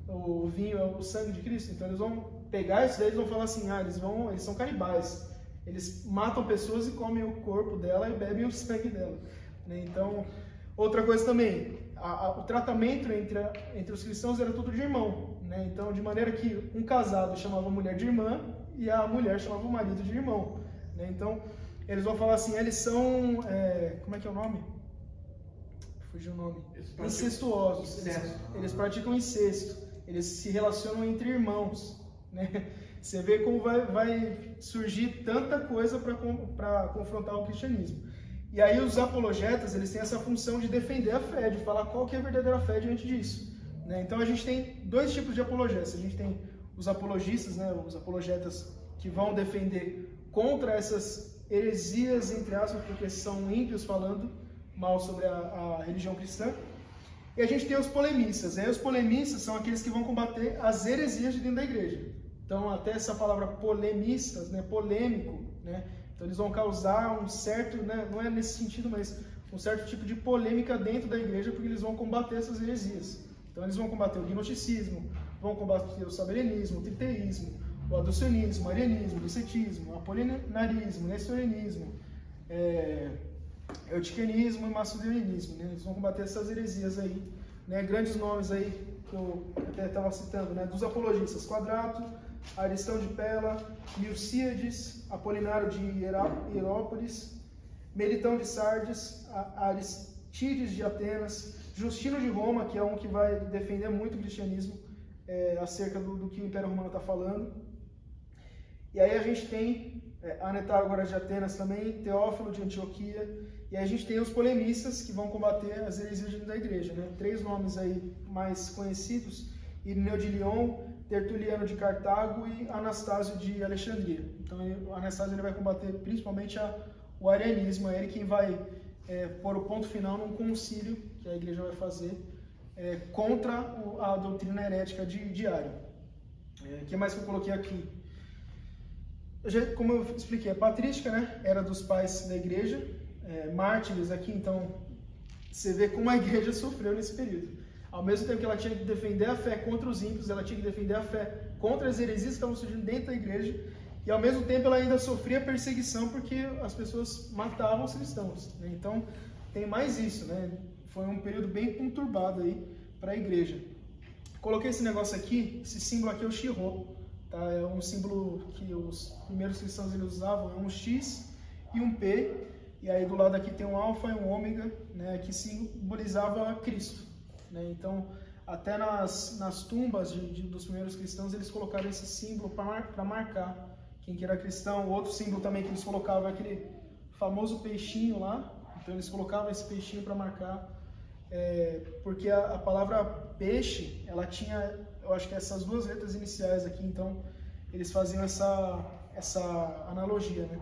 o vinho é o sangue de Cristo. Então eles vão pegar isso daí e vão falar assim, eles são canibais, eles matam pessoas e comem o corpo dela e bebem o sangue dela, né? Então, outra coisa também, o tratamento entre os cristãos era tudo de irmão, né? Então, de maneira que um casado chamava a mulher de irmã e a mulher chamava o marido de irmão. Então, eles vão falar assim, eles são, como é que é o nome? fugiu o nome, Eles praticam incestuosos. incesto. Eles praticam incesto. Eles se relacionam entre irmãos, né? Você vê como vai surgir tanta coisa para confrontar o cristianismo. E aí os apologetas, eles têm essa função de defender a fé, de falar qual que é a verdadeira fé diante disso, né? Então a gente tem dois tipos de apologetas. A gente tem os apologistas, né? Os apologetas que vão defender contra essas heresias, entre aspas, porque são ímpios falando mal sobre a religião cristã. E a gente tem os polemistas, né? Os polemistas são aqueles que vão combater as heresias de dentro da igreja. Então, até essa palavra polemistas, né? Polêmico, né? Então, eles vão causar um certo, né? Não é nesse sentido, mas um certo tipo de polêmica dentro da igreja, porque eles vão combater essas heresias. Então, eles vão combater o gnosticismo, vão combater o saberenismo, o triteísmo, o adocionismo, o arianismo, o docetismo, o apolinarismo, o nestorianismo, eutiquianismo e macedonianismo, né? Eles vão combater essas heresias aí, né? Grandes nomes aí que eu até estava citando, né? Dos apologistas: Quadrato, Aristão de Pela, Milcíades, Apolinário de Hierópolis, Melitão de Sardes, Aristides de Atenas, Justino de Roma, que é um que vai defender muito o cristianismo acerca do que o Império Romano está falando. E aí a gente tem Anetágoras de Atenas também, Teófilo de Antioquia, e aí a gente tem os polemistas que vão combater as heresias dentro da igreja, né? 3 nomes aí mais conhecidos: Irineu de Lyon, Tertuliano de Cartago e Anastásio de Alexandria. Então o Anastásio ele vai combater principalmente o arianismo, é ele quem vai pôr o ponto final num concílio que a igreja vai fazer contra a doutrina herética de Ário. O que mais que eu coloquei aqui? Como eu expliquei, a patrística, né, era dos pais da igreja, mártires aqui, então você vê como a igreja sofreu nesse período. Ao mesmo tempo que ela tinha que defender a fé contra os ímpios, ela tinha que defender a fé contra as heresias que estavam surgindo dentro da igreja, e ao mesmo tempo ela ainda sofria perseguição porque as pessoas matavam os cristãos, né? Então tem mais isso, né? Foi um período bem conturbado aí para a igreja. Coloquei esse negócio aqui, esse símbolo aqui é o Shirô, tá? É um símbolo que os primeiros cristãos eles usavam, é um X e um P, e aí do lado aqui tem um alfa e um ômega, né, que simbolizavam a Cristo, né? Então, até nas tumbas dos primeiros cristãos, eles colocaram esse símbolo para marcar quem que era cristão. Outro símbolo também que eles colocavam é aquele famoso peixinho lá, então eles colocavam esse peixinho para marcar, porque a palavra peixe, ela tinha, eu acho que essas 2 letras iniciais aqui, então eles faziam essa analogia, né?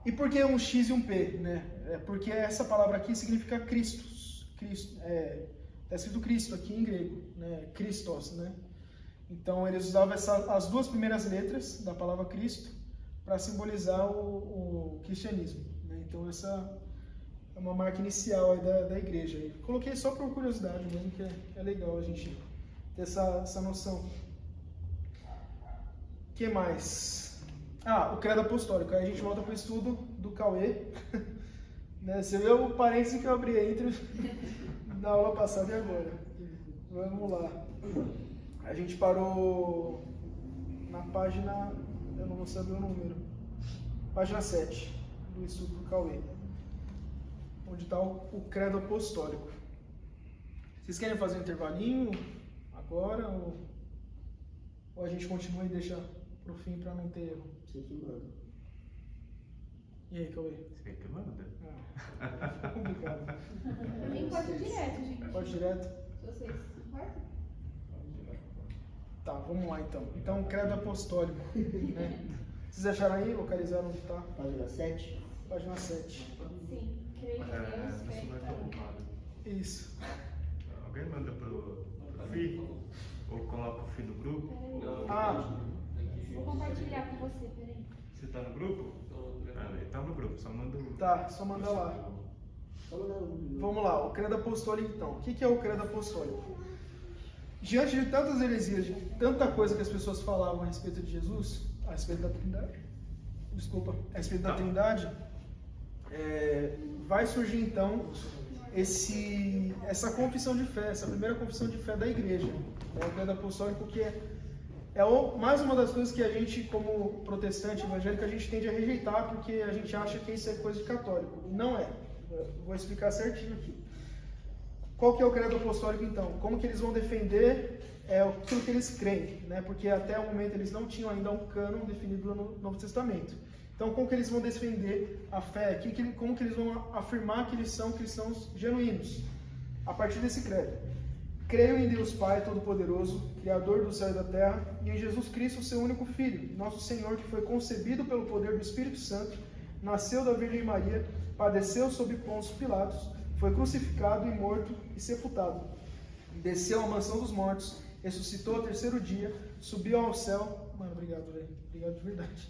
E por que um X e um P, né? Porque essa palavra aqui significa Christus. Está escrito Cristo aqui em grego, né? Christos, né? Então eles usavam as 2 primeiras letras da palavra Cristo para simbolizar o cristianismo, né? Então essa é uma marca inicial aí da igreja. Coloquei só por curiosidade mesmo, que é legal a gente ter essa noção. O que mais? O credo apostólico. Aí a gente volta para o estudo do Cauê. Né? Você vê o parênteses que eu abri entre da aula passada e agora. Vamos lá. A gente parou na página, eu não vou saber o número, página 7 do estudo do Cauê, onde está o credo apostólico. Vocês querem fazer um intervalinho agora ou a gente continua e deixa pro fim para não ter erro? Você que manda. E aí, Cauê? Você que manda? Fica complicado. Pra mim pode ir direto, gente. Pode direto? Se vocês importam. Tá, vamos lá então. Então, credo apostólico, né? Vocês acharam aí? Localizaram onde está? Página 7. Página 7. Sim, creio em Deus, fé Isso e vai ter fé. ocupado. Isso. Alguém manda pro FI? Ou coloca o FI no grupo? Vou compartilhar com você, peraí. Você tá no grupo? Ele tá no grupo, só manda o... Tá, só manda lá. Vamos lá, o credo apostólico então. O que é o credo apostólico? Diante de tantas heresias, de tanta coisa que as pessoas falavam a respeito de Jesus, a respeito da Trindade, a respeito da Trindade, vai surgir então essa confissão de fé, essa primeira confissão de fé da igreja, o credo apostólico, que mais uma das coisas que a gente, como protestante evangélico, a gente tende a rejeitar, porque a gente acha que isso é coisa de católico. Não é. Vou explicar certinho aqui. Qual que é o credo apostólico, então? Como que eles vão defender aquilo que eles creem, né? Porque até o momento eles não tinham ainda um cânon definido no Novo Testamento. Então, como que eles vão defender a fé? Como que eles vão afirmar que eles são cristãos genuínos? A partir desse credo. Creio em Deus Pai Todo-Poderoso, Criador do céu e da terra, e em Jesus Cristo, seu único Filho, nosso Senhor, que foi concebido pelo poder do Espírito Santo, nasceu da Virgem Maria, padeceu sob Pôncio Pilatos, foi crucificado e morto e sepultado. Desceu à mansão dos mortos, ressuscitou ao terceiro dia, subiu ao céu. Mano, obrigado, velho. Obrigado de verdade.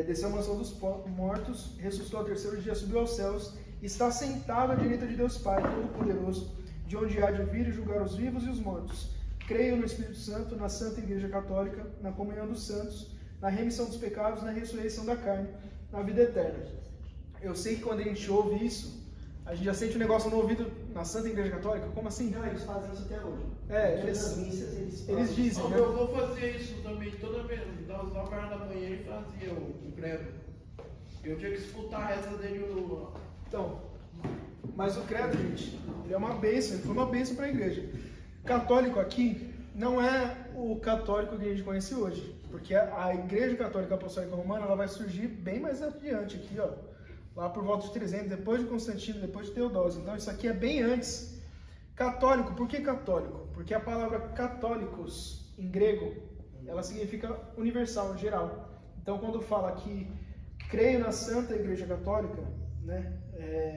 Desceu à mansão dos mortos, ressuscitou ao terceiro dia, subiu aos céus, está sentado à direita de Deus Pai Todo-Poderoso, de onde há de vir e julgar os vivos e os mortos. Creio no Espírito Santo, na Santa Igreja Católica, na comunhão dos santos, na remissão dos pecados, na ressurreição da carne, na vida eterna. Eu sei que quando a gente ouve isso, a gente já sente um negócio no ouvido na Santa Igreja Católica. Como assim? Não, eles fazem isso até hoje. Eles Eles dizem, né? Eu vou fazer isso também toda vez. Nós lá perto da banheira e fazia o credo. Eu tinha que escutar a reza dele. Então, mas o credo, gente, ele é uma bênção, ele foi uma bênção para a igreja. Católico aqui não é o católico que a gente conhece hoje, porque a Igreja Católica Apostólica Romana ela vai surgir bem mais adiante aqui, ó, lá por volta de 300, depois de Constantino, depois de Teodósio. Então isso aqui é bem antes. Católico, por que católico? Porque a palavra católicos em grego, ela significa universal, geral. Então quando fala que creio na Santa Igreja Católica, né,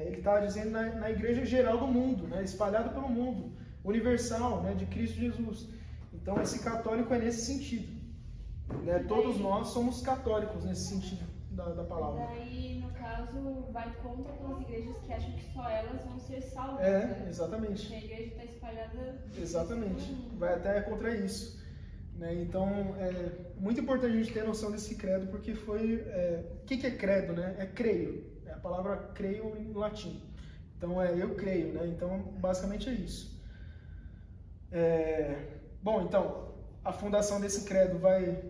ele está dizendo na igreja geral do mundo, né, espalhado pelo mundo, universal, né, de Cristo Jesus. Então esse católico é nesse sentido, né, todos nós somos católicos nesse sentido da palavra. Daí, no caso, vai contra aquelas igrejas que acham que só elas vão ser salvas, né? Exatamente. Porque a igreja está espalhada... Exatamente, vai até contra isso. Né? Então, é muito importante a gente ter noção desse credo, porque foi... o que é credo? Né? É creio. É a palavra creio em latim. Então, eu creio. Né? Então, basicamente é isso. Bom, então, a fundação desse credo vai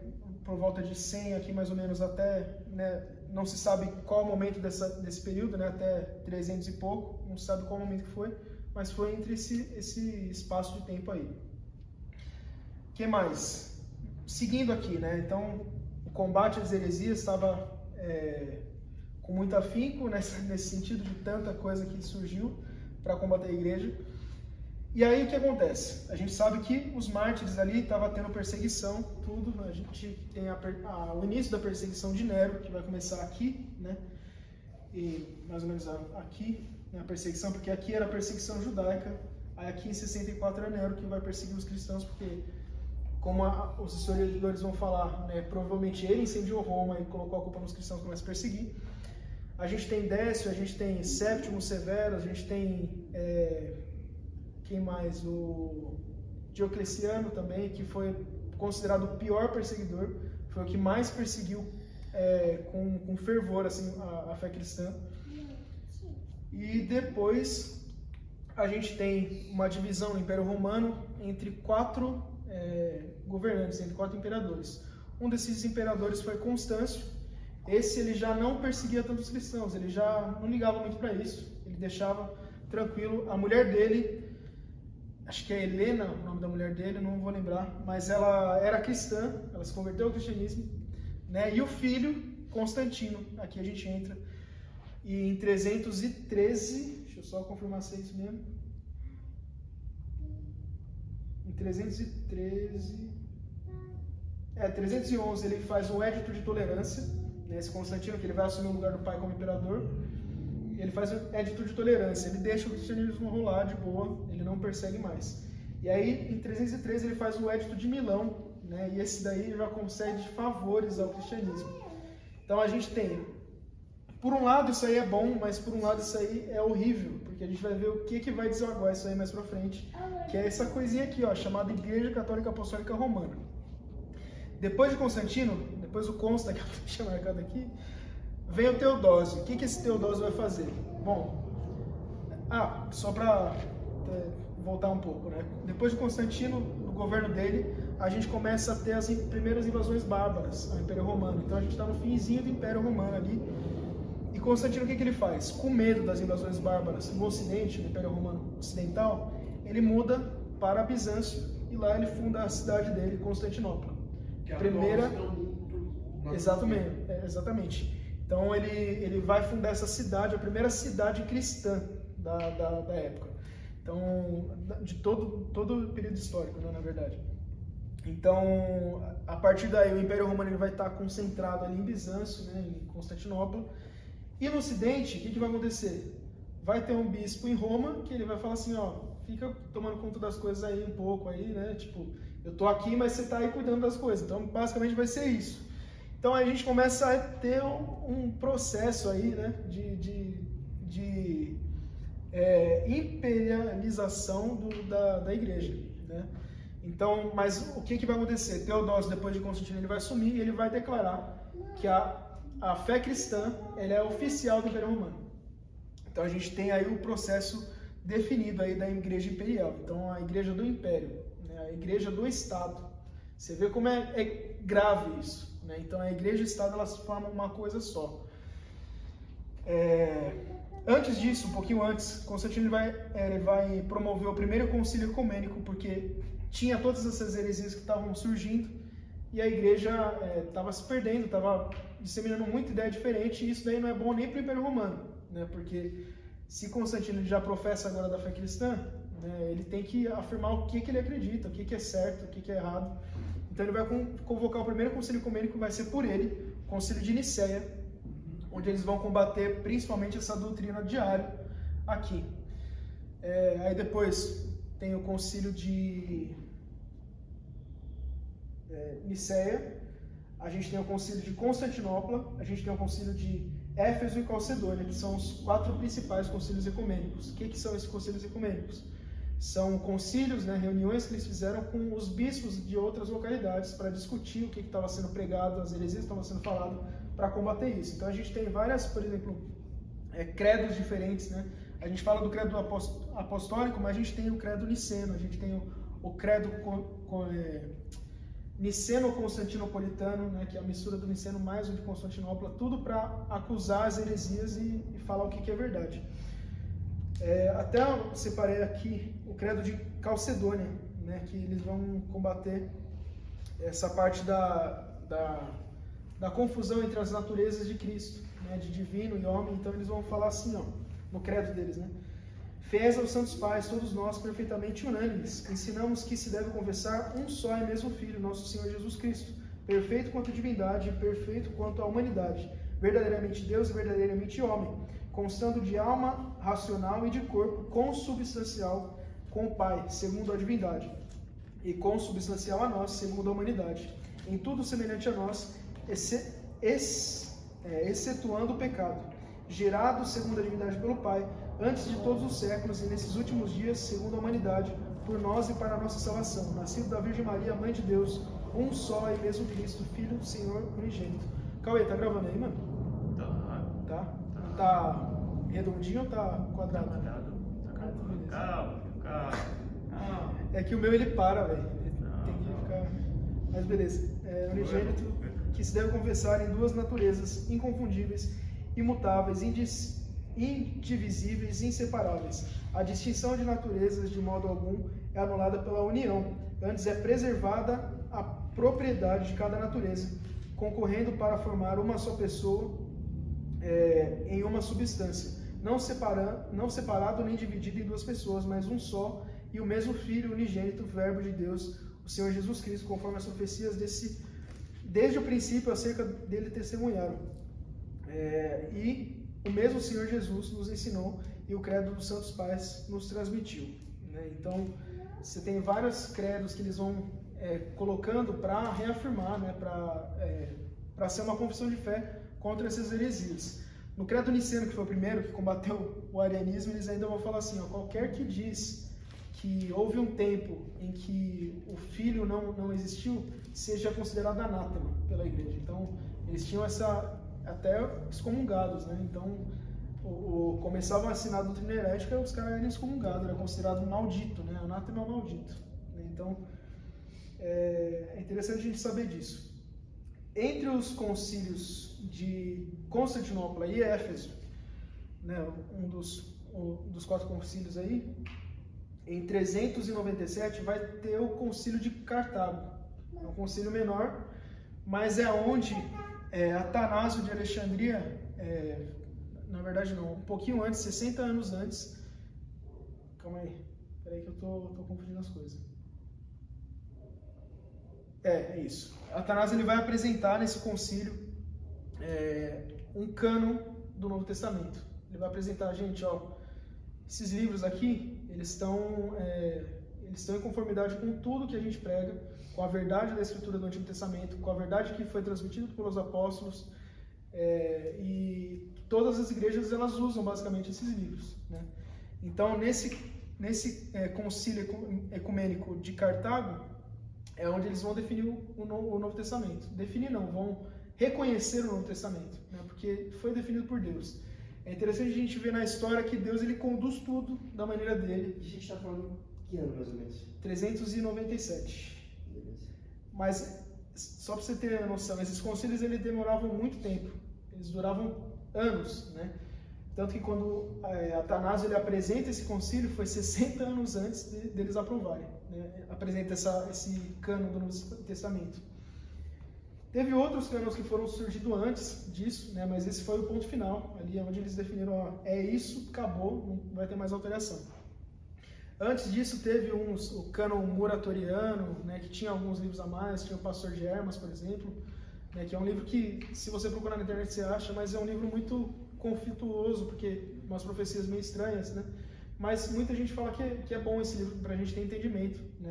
por volta de 100 aqui, mais ou menos, até... Né, não se sabe qual o momento desse período, né, até 300 e pouco, não se sabe qual momento que foi, mas foi entre esse espaço de tempo aí. O que mais? Seguindo aqui, né, então o combate às heresias estava com muito afinco nesse sentido de tanta coisa que surgiu para combater a igreja. E aí o que acontece? A gente sabe que os mártires ali estavam tendo perseguição, tudo. A gente tem o início da perseguição de Nero, que vai começar aqui, né? E mais ou menos aqui, né, a perseguição, porque aqui era a perseguição judaica, aí aqui em 64 é Nero que vai perseguir os cristãos, porque, como os historiadores vão falar, né, provavelmente ele incendiou Roma e colocou a culpa nos cristãos e começa a perseguir. A gente tem Décio, a gente tem Séptimo Severo, a gente tem... quem mais? O Diocleciano também, que foi considerado o pior perseguidor, foi o que mais perseguiu com fervor assim, a fé cristã. E depois a gente tem uma divisão no Império Romano entre 4 governantes, entre 4 imperadores. Um desses imperadores foi Constâncio. Esse ele já não perseguia tantos cristãos, ele já não ligava muito para isso, ele deixava tranquilo. A mulher dele, acho que é Helena, o nome da mulher dele, não vou lembrar, mas ela era cristã, ela se converteu ao cristianismo, né? E o filho, Constantino, aqui a gente entra, e em 313, deixa eu só confirmar se é isso mesmo, em 311 ele faz um édito de tolerância, né? Esse Constantino, que ele vai assumir o lugar do pai como imperador, ele faz um édito de tolerância, ele deixa o cristianismo rolar de boa, ele não persegue mais. E aí, em 313, ele faz o édito de Milão, né? E esse daí já concede favores ao cristianismo. Então a gente tem, por um lado isso aí é bom, mas por um lado isso aí é horrível, porque a gente vai ver o que vai desaguar isso aí mais pra frente, que é essa coisinha aqui, ó, chamada Igreja Católica Apostólica Romana. Depois de Constantino, depois o Consta, que eu tinha marcado aqui, vem o Teodósio. O que esse Teodósio vai fazer? Bom, só para voltar um pouco, né? Depois de Constantino, no governo dele, a gente começa a ter as primeiras invasões bárbaras ao Império Romano. Então a gente está no finzinho do Império Romano ali. E Constantino, o que ele faz? Com medo das invasões bárbaras no Ocidente, no Império Romano Ocidental, ele muda para Bizâncio e lá ele funda a cidade dele, Constantinopla. Que é a Primeira... Exatamente. Exatamente. Então ele vai fundar essa cidade, a primeira cidade cristã da época. Então, de todo o período histórico, né, na verdade. Então, a partir daí, o Império Romano ele vai estar concentrado ali em Bizâncio, né, em Constantinopla. E no Ocidente, o que vai acontecer? Vai ter um bispo em Roma que ele vai falar assim, ó, fica tomando conta das coisas aí um pouco aí, né? Tipo, eu tô aqui, mas você tá aí cuidando das coisas. Então, basicamente vai ser isso. Então, a gente começa a ter um processo aí, né, de imperialização da igreja, né? Então, mas o que vai acontecer? Teodósio, depois de Constantino, ele vai assumir e ele vai declarar que a fé cristã ela é oficial do Império Romano. Então, a gente tem aí o processo definido aí da igreja imperial. Então, a igreja do império, né? A igreja do Estado. Você vê como é grave isso, né? Então, a igreja e o Estado, elas formam uma coisa só. Antes disso, um pouquinho antes, Constantino ele vai promover o primeiro concílio ecumênico, porque tinha todas essas heresias que estavam surgindo e a igreja estava se perdendo, estava disseminando muita ideia diferente, e isso daí não é bom nem para o Império Romano, né? Porque se Constantino já professa agora da fé cristã, né, ele tem que afirmar o que ele acredita, o que é certo, o que é errado. Então ele vai convocar o primeiro concílio ecumênico, vai ser por ele, o concílio de Nicéia, onde eles vão combater principalmente essa doutrina diária aqui. Aí depois tem o concílio de Nicéia, a gente tem o concílio de Constantinopla, a gente tem o concílio de Éfeso e Calcedônia, que são os 4 principais concílios ecumênicos. O que são esses concílios ecumênicos? São concílios, né, reuniões que eles fizeram com os bispos de outras localidades para discutir o que estava sendo pregado, as heresias que estavam sendo faladas, para combater isso. Então a gente tem várias, por exemplo, credos diferentes, né? A gente fala do credo apostólico, mas a gente tem o credo niceno, a gente tem o credo niceno-constantinopolitano, né, que é a mistura do niceno mais o de Constantinopla, tudo para acusar as heresias e falar o que é verdade. Até eu separei aqui o credo de Calcedônia, né, que eles vão combater essa parte da confusão entre as naturezas de Cristo, né, de divino e homem. Então eles vão falar assim, ó, no credo deles, né? Fiéis aos santos pais, todos nós perfeitamente unânimes, ensinamos que se deve confessar um só e mesmo Filho, nosso Senhor Jesus Cristo, perfeito quanto à divindade e perfeito quanto à humanidade, verdadeiramente Deus e verdadeiramente homem, constando de alma racional e de corpo consubstancial com o Pai, segundo a divindade, e consubstancial a nós, segundo a humanidade, em tudo semelhante a nós, excetuando o pecado, gerado segundo a divindade pelo Pai, antes de todos os séculos e nesses últimos dias, segundo a humanidade, por nós e para a nossa salvação, nascido da Virgem Maria, Mãe de Deus, um só e mesmo Cristo, Filho do Senhor unigênito. Cauê, tá gravando aí, mano? Tá? Tá redondinho ou tá quadrado? Calma. É que o meu ele para, velho. Tem que ficar... Mas beleza. Unigênito, que se deve confessar em 2 naturezas inconfundíveis, imutáveis, indivisíveis e inseparáveis. A distinção de naturezas, de modo algum, é anulada pela união. Antes é preservada a propriedade de cada natureza, concorrendo para formar uma só pessoa em uma substância, não separado nem dividido em 2 pessoas, mas um só e o mesmo Filho unigênito, Verbo de Deus, o Senhor Jesus Cristo, conforme as profecias desde o princípio acerca dele testemunharam. E o mesmo Senhor Jesus nos ensinou e o credo dos santos pais nos transmitiu, né? Então, você tem vários credos que eles vão colocando para reafirmar, né? Para ser uma confissão de fé contra essas heresias. No credo niceno, que foi o primeiro que combateu o arianismo, eles ainda vão falar assim, ó, qualquer que diz que houve um tempo em que o Filho não existiu, seja considerado anátema pela igreja. Então, eles tinham até excomungados, né? Então, começavam a assinar a doutrina herética, os caras eram excomungados, era considerado maldito, né? Anátema é maldito, né? Então, é interessante a gente saber disso. entre os concílios de Constantinopla e Éfeso, né, um dos 4 concílios aí, em 397 vai ter o concílio de Cartago. É um concílio menor, mas é onde Atanásio de Alexandria, na verdade não, um pouquinho antes, 60 anos antes, calma aí, peraí que eu tô confundindo as coisas. É isso. Atanásio ele vai apresentar nesse concílio um cânon do Novo Testamento. Ele vai apresentar, gente, ó, esses livros aqui, eles estão em conformidade com tudo que a gente prega, com a verdade da Escritura do Antigo Testamento, com a verdade que foi transmitida pelos apóstolos, e todas as igrejas elas usam basicamente esses livros, né? Então, nesse concílio ecumênico de Cartago, é onde eles vão definir o Novo Testamento. Definir não, vão reconhecer o Novo Testamento, né? Porque foi definido por Deus. É interessante a gente ver na história que Deus ele conduz tudo da maneira dele. A gente está falando que ano, mais ou menos? 397. Beleza. Mas, só para você ter noção, esses concílios eles demoravam muito tempo. Eles duravam anos, né? Tanto que quando Atanásio ele apresenta esse concílio, foi 60 anos antes deles aprovarem, né? Apresenta esse cânon do Novo Testamento. Teve outros cânones que foram surgindo antes disso, né? Mas esse foi o ponto final, ali onde eles definiram, ó, é isso, acabou, não vai ter mais alteração. Antes disso teve o cânon muratoriano, né? Que tinha alguns livros a mais, tinha o Pastor de Hermas, por exemplo, né? Que é um livro que, se você procurar na internet, você acha, mas é um livro muito conflituoso, porque umas profecias meio estranhas, né? Mas muita gente fala que é bom esse livro para a gente ter entendimento, né?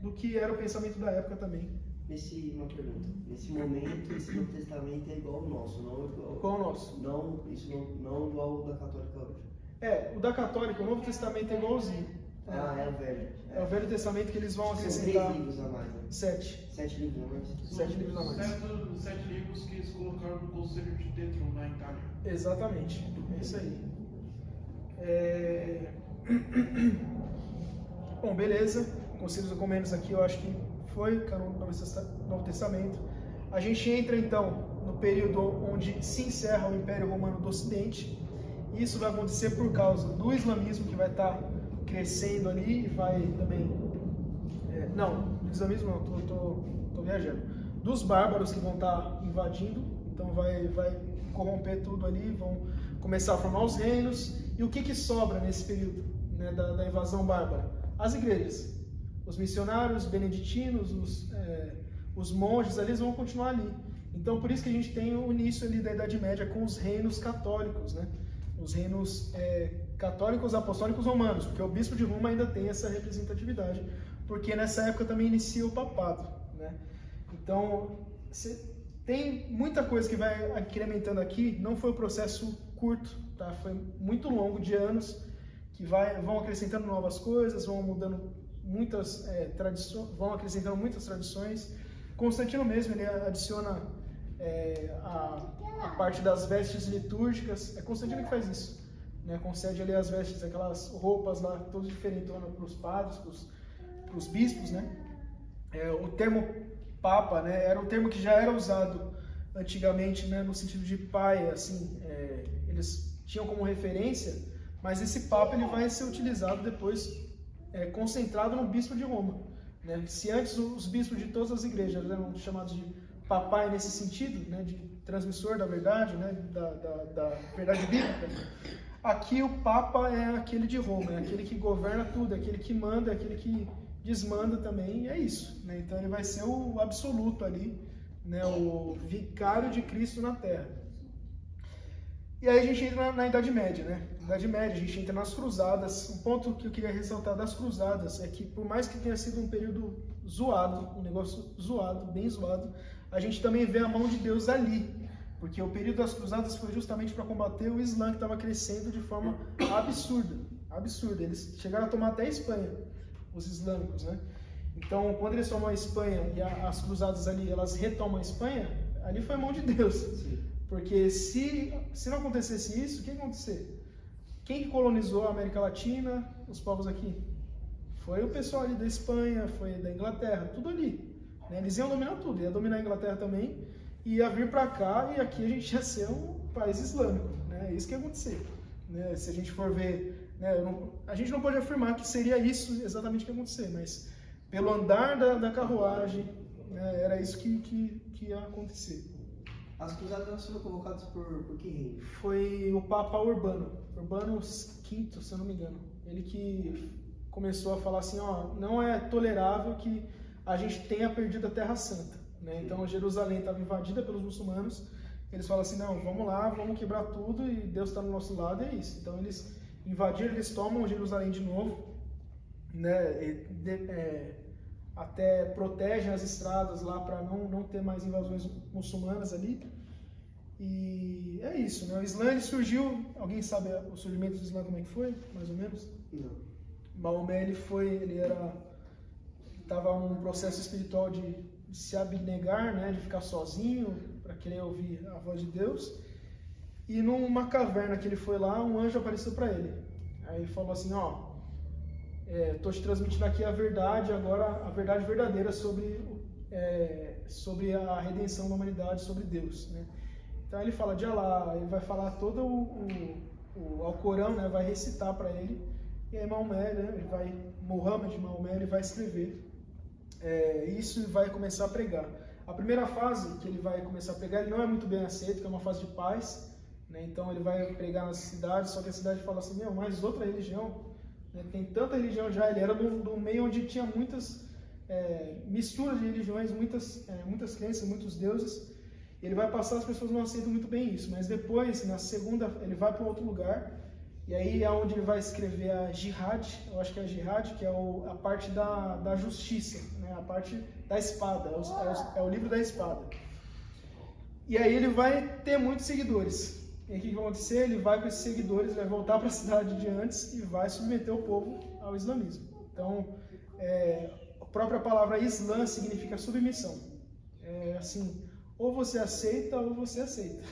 Do que era o pensamento da época também. Uma pergunta. Nesse momento, esse Novo Testamento é igual ao nosso, não igual... Qual o nosso? Não igual ao da Católica hoje. O da Católica, o Novo Testamento é igualzinho. É o Velho. É o Velho Testamento que eles vão São acrescentar. 3 livros a mais, né? 7. 7 livros a mais. 7 livros a mais. 7 livros que eles colocaram no Conselho de Tetron na Itália. Exatamente, é isso aí. Bom, beleza. Concílios ecumênicos aqui eu acho que foi cânon do Novo Testamento. A gente entra então no período onde se encerra o Império Romano do Ocidente. Isso vai acontecer por causa do islamismo, que vai estar crescendo ali e vai também... não, do islamismo não, tô viajando. Dos bárbaros que vão estar invadindo, então vai corromper tudo ali, vão começar a formar os reinos. E o que sobra nesse período, né, da invasão bárbara? As igrejas. Os missionários beneditinos, os monges, eles vão continuar ali. Então, por isso que a gente tem o início ali da Idade Média com os reinos católicos, né? Os reinos católicos apostólicos romanos, porque o bispo de Roma ainda tem essa representatividade, porque nessa época também inicia o papado, né? Então, tem muita coisa que vai incrementando aqui, não foi um processo curto, tá? Foi muito longo, de anos, que vão acrescentando novas coisas, vão mudando muitas tradições, vão acrescentando muitas tradições. Constantino mesmo, ele adiciona a parte das vestes litúrgicas. É Constantino que faz isso, né? Concede ali as vestes, aquelas roupas lá, todas diferentonas para os padres, para os bispos, né? O termo papa, né, era um termo que já era usado antigamente, né, no sentido de pai, assim, eles tinham como referência, mas esse papa ele vai ser utilizado depois concentrado no bispo de Roma, né? Se antes os bispos de todas as igrejas eram chamados de papai nesse sentido, né, de transmissor da verdade, né, da verdade bíblica, aqui o papa é aquele de Roma, é aquele que governa tudo, é aquele que manda, é aquele que desmanda também, e é isso, né? Então ele vai ser o absoluto ali, né, o vicário de Cristo na Terra. E aí a gente entra na Idade Média, né? Na Idade Média a gente entra nas Cruzadas. Um ponto que eu queria ressaltar das Cruzadas é que, por mais que tenha sido um período zoado, um negócio zoado, bem zoado, a gente também vê a mão de Deus ali, porque o período das Cruzadas foi justamente para combater o Islã, que estava crescendo de forma absurda, absurda. Eles chegaram a tomar até a Espanha, os islâmicos, né? Então, quando eles tomam a Espanha e as Cruzadas ali, elas retomam a Espanha, ali foi a mão de Deus. Sim. Porque se não acontecesse isso, o que ia acontecer? Quem colonizou a América Latina, os povos aqui? Foi o pessoal ali da Espanha, foi da Inglaterra, tudo ali. né? Eles iam dominar tudo, ia dominar a Inglaterra também, ia vir para cá e aqui a gente ia ser um país islâmico, né? É isso que ia acontecer, né? Se a gente for ver, né, a gente não pode afirmar que seria isso exatamente que ia acontecer, mas pelo andar da carruagem, né, era isso que ia acontecer. As cruzadas foram convocadas por que rei? Foi o Papa Urbano V, se eu não me engano. Ele que começou a falar assim, ó, não é tolerável que a gente tenha perdido a Terra Santa, né? Então Jerusalém estava invadida pelos muçulmanos. Eles falam assim, não, vamos lá, vamos quebrar tudo e Deus está no nosso lado, e é isso. Então eles invadiram, eles tomam Jerusalém de novo, né? Até protegem as estradas lá para não ter mais invasões muçulmanas ali. E é isso, né? O Islã ele surgiu, alguém sabe o surgimento do Islã como é que foi, mais ou menos? Não. Maomé estava num processo espiritual de se abnegar, né? De ficar sozinho para querer ouvir a voz de Deus. E numa caverna que ele foi lá, um anjo apareceu para ele. Aí falou assim, ó, estou te transmitindo aqui a verdade, agora a verdade verdadeira sobre a redenção da humanidade, sobre Deus, né? Então ele fala de Alá, ele vai falar todo o Alcorão, né? Vai recitar para ele, e aí Maomé, né? Maomé, ele vai escrever isso e vai começar a pregar. A primeira fase que ele vai começar a pregar, ele não é muito bem aceito, que é uma fase de paz, né? Então ele vai pregar nas cidades, só que a cidade fala assim, mas outra religião, né? Tem tanta religião já, ele era do meio onde tinha muitas misturas de religiões, muitas crenças, muitos deuses. Ele vai passar, as pessoas não aceitam muito bem isso, mas depois, na segunda, ele vai para outro lugar, e aí é onde ele vai escrever a Jihad, eu acho que é a Jihad, que é a parte da justiça, né? A parte da espada, é o livro da espada. E aí ele vai ter muitos seguidores. E aí o que vai acontecer? Ele vai com esses seguidores, vai voltar para a cidade de antes e vai submeter o povo ao islamismo. Então, a própria palavra Islã significa submissão. Assim, ou você aceita ou você aceita.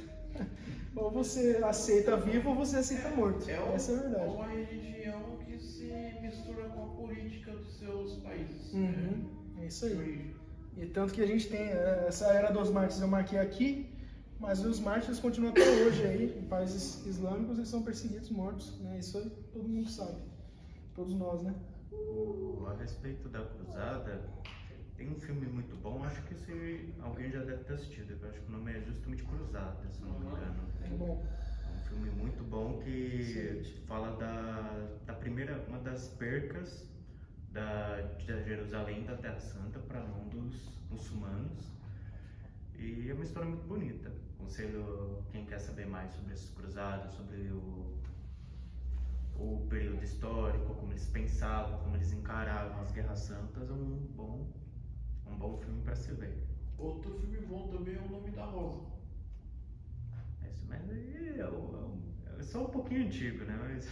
Ou você aceita vivo ou você aceita morto. Essa é a verdade. É uma religião que se mistura com a política dos seus países. Uhum, é isso aí. E tanto que a gente tem essa era dos mártires, eu marquei aqui, mas os mártires continuam até hoje aí, em países islâmicos, eles são perseguidos, mortos, né? Isso aí todo mundo sabe. Todos nós, né? A respeito da cruzada, tem um filme muito bom, acho que alguém já deve ter assistido, eu acho que o nome é justamente Cruzada, se não me engano. É bom. É um filme muito bom que fala da primeira, uma das percas de Jerusalém, da Terra Santa, para a mão dos muçulmanos. E é uma história muito bonita. Aconselho quem quer saber mais sobre essas cruzadas, sobre o período histórico, como eles pensavam, como eles encaravam as guerras santas, é um bom filme para se ver. Outro filme bom também é O Nome da Rosa. Mas aí é só um pouquinho antigo, né? Mas...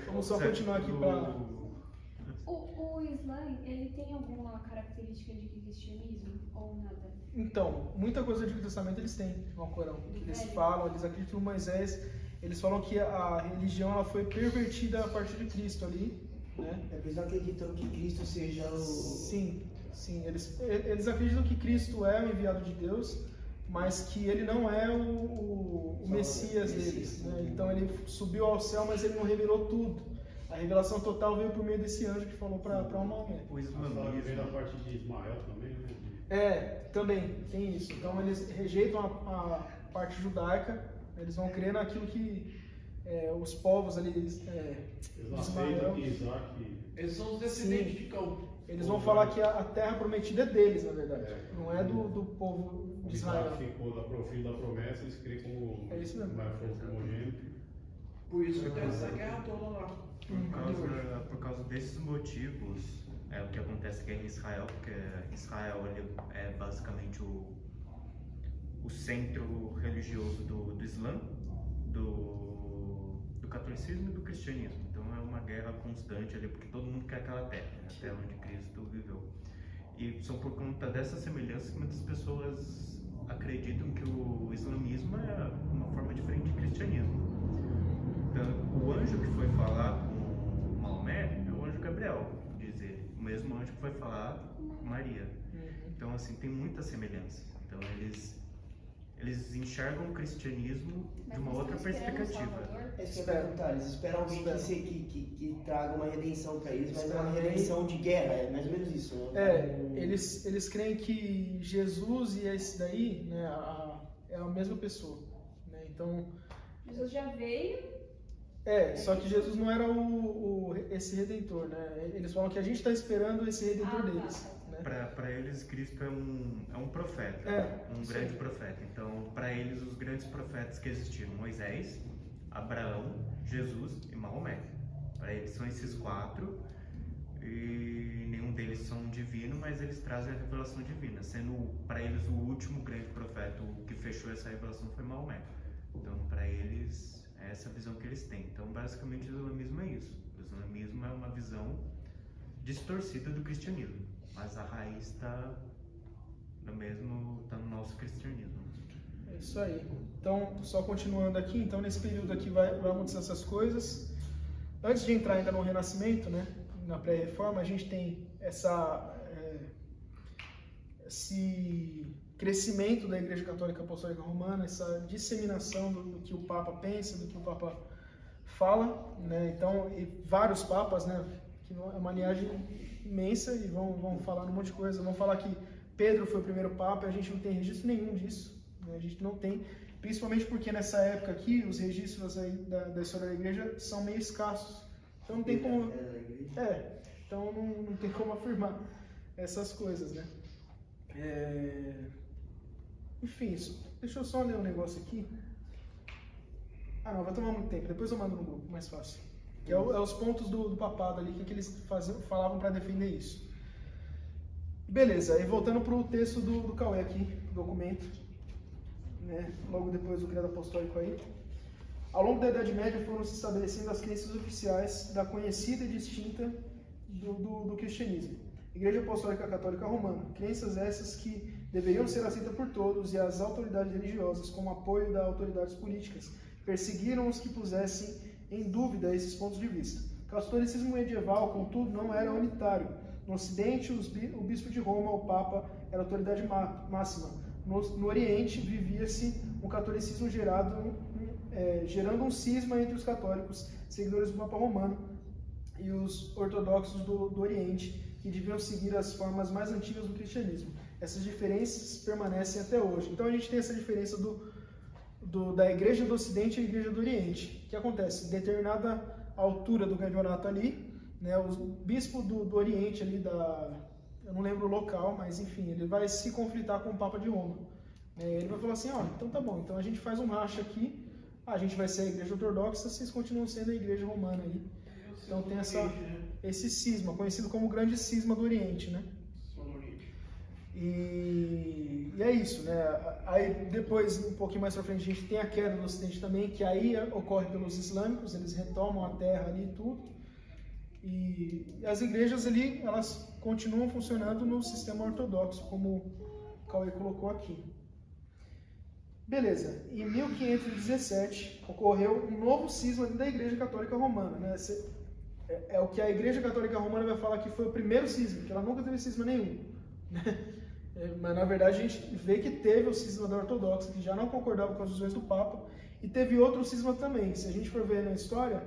Vamos só continuar aqui para... O Islã, ele tem alguma característica de cristianismo ou nada? Então, muita coisa do Antigo Testamento eles têm no Alcorão. Eles falam, eles acreditam em Moisés, eles falam que a religião ela foi pervertida a partir de Cristo ali, né? Eles não acreditam que Cristo seja o... Sim, eles acreditam que Cristo é o enviado de Deus, mas que ele não é o Messias deles, né? Então ele subiu ao céu, mas ele não revelou tudo. A revelação total veio por meio desse anjo que falou para Maomé. O Mas fala que vem da islamismo, parte de Ismael também, né? Também tem isso. Então eles rejeitam a parte judaica, eles vão crer naquilo que os povos ali Eles de aceitam Ismael, que Isaac... Eles são os descendentes de Cão. eles vão falar que a terra prometida é deles, na verdade. Não é do povo de Israel. Isaac ficou filho da promessa, eles creem como É isso mesmo. mais fogo primogênito. Por isso que tem essa guerra toda lá. por causa desses motivos, o que acontece aqui em Israel, porque Israel ele é basicamente o centro religioso do Islã, do catolicismo e do cristianismo. Então é uma guerra constante ali, porque todo mundo quer aquela terra, né, até onde Cristo viveu. E são por conta dessa semelhança que muitas pessoas acreditam que o islamismo é uma forma diferente de cristianismo. Então, o anjo que foi falar com Maomé é o anjo Gabriel, diz dizer. O mesmo anjo que foi falar com Maria. Então, assim, tem muita semelhança. Então, eles enxergam o cristianismo de uma outra perspectiva. É isso que eu ia perguntar, eles esperam alguém que traga uma redenção para eles, mas é uma redenção de guerra, é mais ou menos isso. Né? Eles creem que Jesus e esse daí, né, é a mesma pessoa. Né? Então, Jesus já veio. Só que Jesus não era esse redentor, né? Eles falam que a gente está esperando esse redentor deles. Né? Para eles, Cristo é um profeta, um grande profeta. Então, para eles, os grandes profetas que existiram: Moisés, Abraão, Jesus e Maomé. Para eles são esses 4, e nenhum deles são divino, mas eles trazem a revelação divina, sendo para eles o último grande profeta. O que fechou essa revelação foi Maomé. Então, para eles, é essa visão que eles têm. Então, basicamente, o islamismo é isso. O islamismo é uma visão distorcida do cristianismo, mas a raiz está no nosso cristianismo. É isso aí. Então, só continuando aqui, então nesse período aqui vai acontecer essas coisas. Antes de entrar ainda no Renascimento, né, na pré-reforma, a gente tem esse crescimento da Igreja Católica Apostólica Romana, essa disseminação do que o Papa pensa, do que o Papa fala, né? Então, e vários papas, né, que é uma linhagem imensa, e vão falar um monte de coisa. Vão falar que Pedro foi o primeiro Papa, e a gente não tem registro nenhum disso, né? A gente não tem, principalmente porque nessa época aqui, os registros aí da história da Igreja são meio escassos. Então não tem como... então não tem como afirmar essas coisas, né? Enfim, deixa eu só ler um negócio aqui. Não, vai tomar muito tempo, depois eu mando no grupo, mais fácil. Que é os pontos do papado ali, que eles falavam para defender isso. Beleza, e voltando para o texto do Cauê aqui, documento, né, logo depois do Credo Apostólico aí. Ao longo da Idade Média foram se estabelecendo as crenças oficiais da conhecida e distinta do cristianismo. Igreja Apostólica Católica Romana, crenças essas que deveriam ser aceitas por todos, e as autoridades religiosas, com o apoio das autoridades políticas, perseguiram os que pusessem em dúvida esses pontos de vista. O catolicismo medieval, contudo, não era unitário. No Ocidente, o bispo de Roma, o Papa, era a autoridade máxima. No Oriente, vivia-se um catolicismo gerando um cisma entre os católicos, seguidores do Papa Romano, e os ortodoxos do Oriente, que deviam seguir as formas mais antigas do cristianismo. Essas diferenças permanecem até hoje. Então a gente tem essa diferença da Igreja do Ocidente e a Igreja do Oriente. O que acontece? Em determinada altura do campeonato ali, né, o bispo do Oriente ali eu não lembro o local, mas enfim, ele vai se conflitar com o Papa de Roma. Ele vai falar assim: então tá bom, então a gente faz um racha aqui, a gente vai ser a Igreja Ortodoxa, vocês continuam sendo a Igreja Romana aí. Então tem esse cisma, conhecido como o Grande Cisma do Oriente, né? E é isso, né? Aí depois, um pouquinho mais pra frente, a gente tem a queda do Ocidente também, que aí ocorre pelos islâmicos, eles retomam a terra ali e tudo. E as igrejas ali, elas continuam funcionando no sistema ortodoxo, como o Cauê colocou aqui. Beleza, em 1517 ocorreu um novo cisma da Igreja Católica Romana, né? É o que a Igreja Católica Romana vai falar que foi o primeiro cisma, que ela nunca teve cisma nenhum, né? Mas na verdade a gente vê que teve o cisma da Ortodoxa, que já não concordava com as visões do Papa, e teve outro cisma também. Se a gente for ver na história,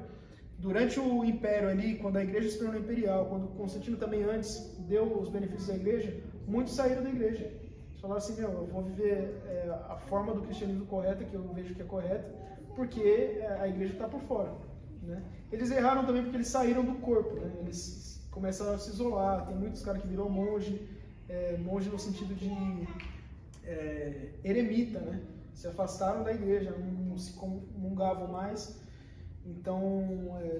durante o Império ali, quando a Igreja se tornou imperial, quando Constantino também antes deu os benefícios da Igreja, muitos saíram da Igreja. Eles falaram assim: eu vou viver a forma do cristianismo correta, que eu vejo que é correta, porque a Igreja está por fora, né? Eles erraram também porque eles saíram do corpo, né? Eles começaram a se isolar. Tem muitos caras que viram monge no sentido de eremita, né? Se afastaram da igreja, não se comungavam mais. Então,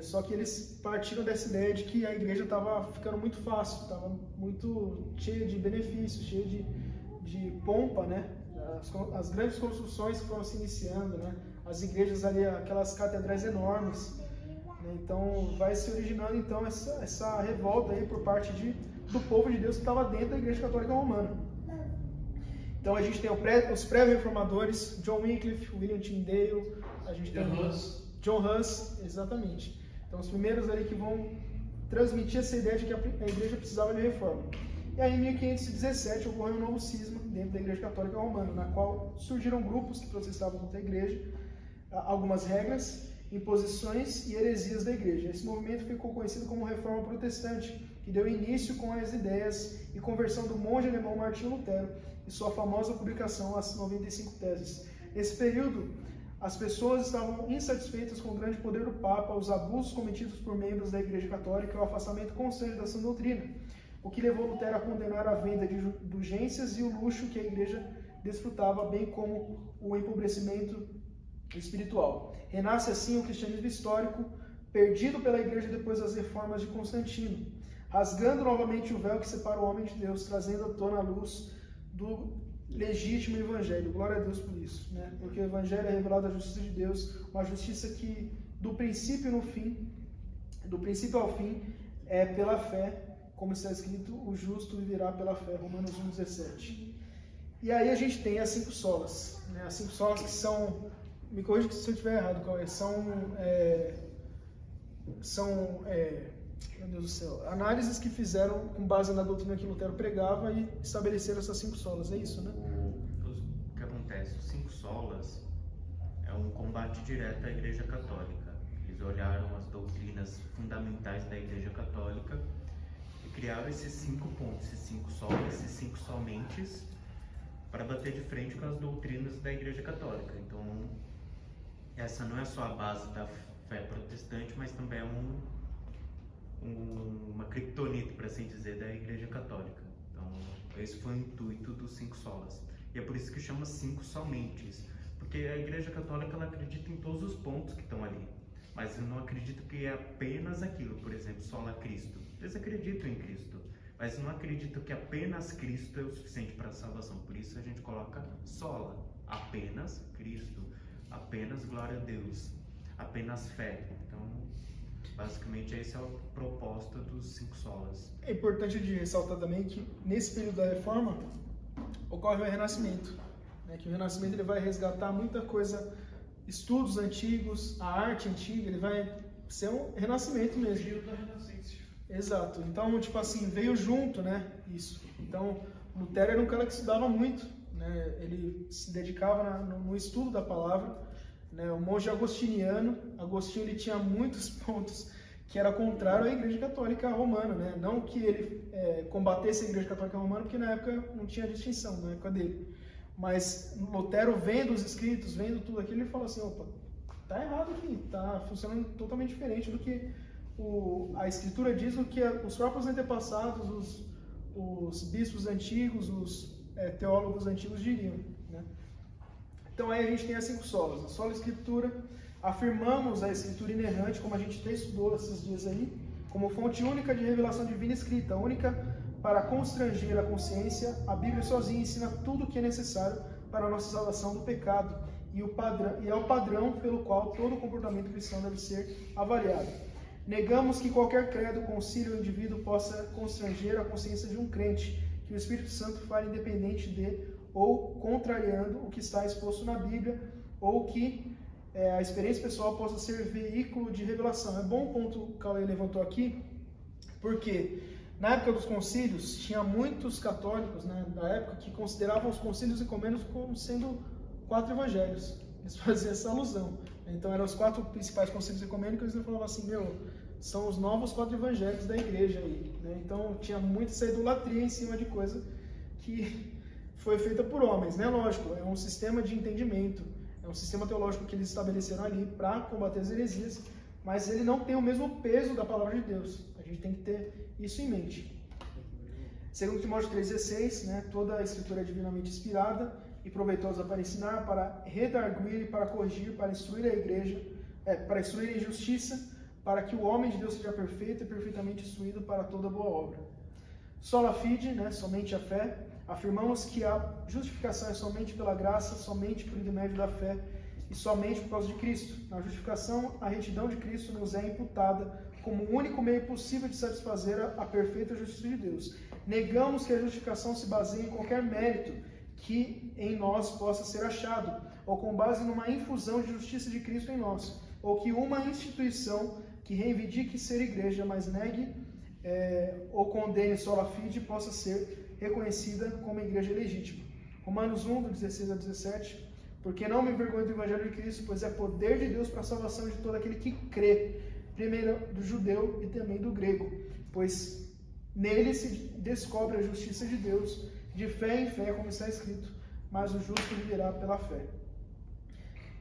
só que eles partiram dessa ideia de que a igreja estava ficando muito fácil, estava muito cheia de benefícios, cheia de pompa, né? As grandes construções que foram se iniciando, né? As igrejas ali, aquelas catedrais enormes, né? Então vai se originando então essa revolta aí por parte do povo de Deus que estava dentro da Igreja Católica Romana. Então a gente tem os pré-reformadores, John Wycliffe, William Tyndale, a gente tem John Hus, exatamente. Então os primeiros ali que vão transmitia essa ideia de que a igreja precisava de reforma. E aí, em 1517, ocorreu um novo cisma dentro da Igreja Católica Romana, na qual surgiram grupos que protestavam contra a igreja, algumas regras, imposições e heresias da igreja. Esse movimento ficou conhecido como Reforma Protestante, que deu início com as ideias e conversão do monge alemão Martinho Lutero e sua famosa publicação, As 95 Teses. Nesse período, as pessoas estavam insatisfeitas com o grande poder do Papa, os abusos cometidos por membros da Igreja Católica e o afastamento constante da sã doutrina, o que levou Lutero a condenar a venda de indulgências e o luxo que a igreja desfrutava, bem como o empobrecimento espiritual. Renasce assim o cristianismo histórico, perdido pela igreja depois das reformas de Constantino, rasgando novamente o véu que separa o homem de Deus, trazendo à tona a luz do legítimo evangelho. Glória a Deus por isso, né? Porque o evangelho é revelado a justiça de Deus, uma justiça que do princípio ao fim é pela fé, como está escrito, o justo viverá pela fé, Romanos 1,17. E aí a gente tem as 5 solas, né? As 5 solas que são, me corrija se eu estiver errado, Cauê, meu Deus do céu, análises que fizeram com base na doutrina que Lutero pregava e estabeleceram essas 5 solas, é isso, né? O que acontece? Os 5 solas é um combate direto à Igreja Católica. Eles olharam as doutrinas fundamentais da Igreja Católica e criaram esses 5 pontos, esses 5 solas, esses 5 somentes, para bater de frente com as doutrinas da Igreja Católica. Então, essa não é só a base da fé protestante, mas também é uma criptonita, para assim dizer, da Igreja Católica. Então, esse foi o intuito dos 5 solas. E é por isso que chama 5 somentes, porque a Igreja Católica ela acredita em todos os pontos que estão ali, mas não acredita que é apenas aquilo. Por exemplo, sola Cristo. Eles acreditam em Cristo, mas não acreditam que apenas Cristo é o suficiente para a salvação. Por isso a gente coloca sola, apenas Cristo, apenas glória a Deus, apenas fé. Então, basicamente, esse é o propósito dos 5 solas. É importante de ressaltar também que nesse período da Reforma ocorre o Renascimento, né? Que o Renascimento ele vai resgatar muita coisa, estudos antigos, a arte antiga, ele vai ser um renascimento mesmo. Da Renascença. Exato. Então, tipo assim, veio junto, né? Isso. Então, Lutero era um cara que estudava muito, né? Ele se dedicava no estudo da palavra, né? O monge agostiniano, Agostinho, ele tinha muitos pontos que era contrário à Igreja Católica Romana, né? Não que ele combatesse a Igreja Católica Romana, porque na época não tinha distinção, na época dele. Mas Lutero, vendo os escritos, vendo tudo aquilo, ele falou assim, opa, tá errado aqui, tá funcionando totalmente diferente do que a Escritura diz, do que os próprios antepassados, os bispos antigos, os teólogos antigos diriam, né? Então aí a gente tem as 5 solas. A sola Escritura, afirmamos a Escritura inerrante, como a gente até estudou esses dias aí, como fonte única de revelação divina escrita, única para constranger a consciência. A Bíblia sozinha ensina tudo o que é necessário para a nossa salvação do pecado e é o padrão pelo qual todo comportamento cristão deve ser avaliado. Negamos que qualquer credo, concílio ou indivíduo possa constranger a consciência de um crente, que o Espírito Santo fale independente de ou contrariando o que está exposto na Bíblia, ou que a experiência pessoal possa ser veículo de revelação. É bom ponto que o Cauê levantou aqui, porque na época dos concílios, tinha muitos católicos, né, da época, que consideravam os concílios ecumênicos como sendo 4 evangelhos. Eles faziam essa alusão. Então, eram os 4 principais concílios ecumênicos, e eles falavam assim, são os novos 4 evangelhos da igreja aí, né? Então, tinha muita essa idolatria em cima de coisa que foi feita por homens, né? Lógico, é um sistema de entendimento, é um sistema teológico que eles estabeleceram ali para combater as heresias, mas ele não tem o mesmo peso da palavra de Deus. A gente tem que ter isso em mente. Segundo Timóteo 3,16, né? Toda a Escritura é divinamente inspirada e proveitosa para ensinar, para redarguir, para corrigir, para instruir a igreja, para instruir em justiça, para que o homem de Deus seja perfeito e perfeitamente instruído para toda boa obra. Sola fide, né? Somente a fé. Afirmamos que a justificação é somente pela graça, somente por intermédio da fé e somente por causa de Cristo. Na justificação, a retidão de Cristo nos é imputada como o único meio possível de satisfazer a perfeita justiça de Deus. Negamos que a justificação se baseie em qualquer mérito que em nós possa ser achado, ou com base numa infusão de justiça de Cristo em nós, ou que uma instituição que reivindique ser igreja, mas negue ou condene sola fide, possa ser reconhecida como igreja legítima. Romanos 1, do 16 a 17. Porque não me envergonho do Evangelho de Cristo, pois é poder de Deus para a salvação de todo aquele que crê, primeiro do judeu e também do grego, pois nele se descobre a justiça de Deus, de fé em fé, como está escrito, mas o justo viverá pela fé.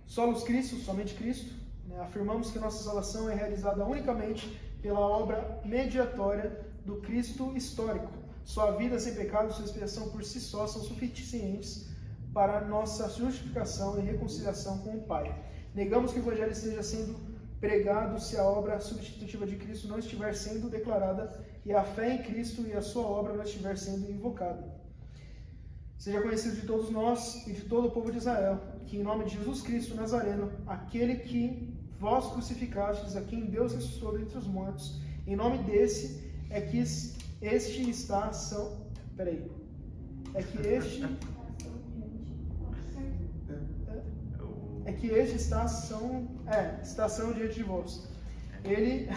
Solos Cristo, somente Cristo, né? Afirmamos que nossa salvação é realizada unicamente pela obra mediatória do Cristo histórico. Sua vida sem pecado e sua expiação por si só são suficientes para nossa justificação e reconciliação com o Pai. Negamos que o Evangelho esteja sendo pregado se a obra substitutiva de Cristo não estiver sendo declarada e a fé em Cristo e a sua obra não estiver sendo invocada. Seja conhecido de todos nós e de todo o povo de Israel, que em nome de Jesus Cristo Nazareno, aquele que vós crucificastes, a quem Deus ressuscitou dentre os mortos, em nome desse é que este está estação diante de vós. Ele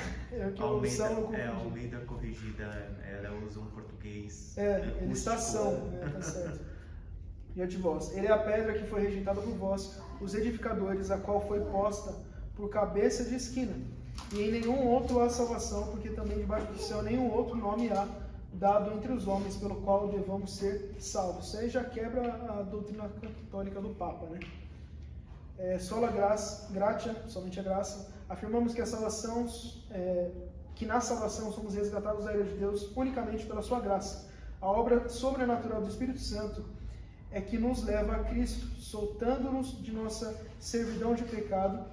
Almeida corrigida, ela usa um português. Ele estação, tá certo. Diante de vós. Ele é a pedra que foi rejeitada por vós, os edificadores, a qual foi posta por cabeça de esquina. E em nenhum outro há salvação, porque também debaixo do céu nenhum outro nome há dado entre os homens pelo qual devamos ser salvos. Isso aí já quebra a doutrina católica do Papa, né? Sola gratia, somente a graça. Afirmamos que a salvação, que na salvação somos resgatados da ira de Deus unicamente pela sua graça. A obra sobrenatural do Espírito Santo é que nos leva a Cristo, soltando-nos de nossa servidão de pecado,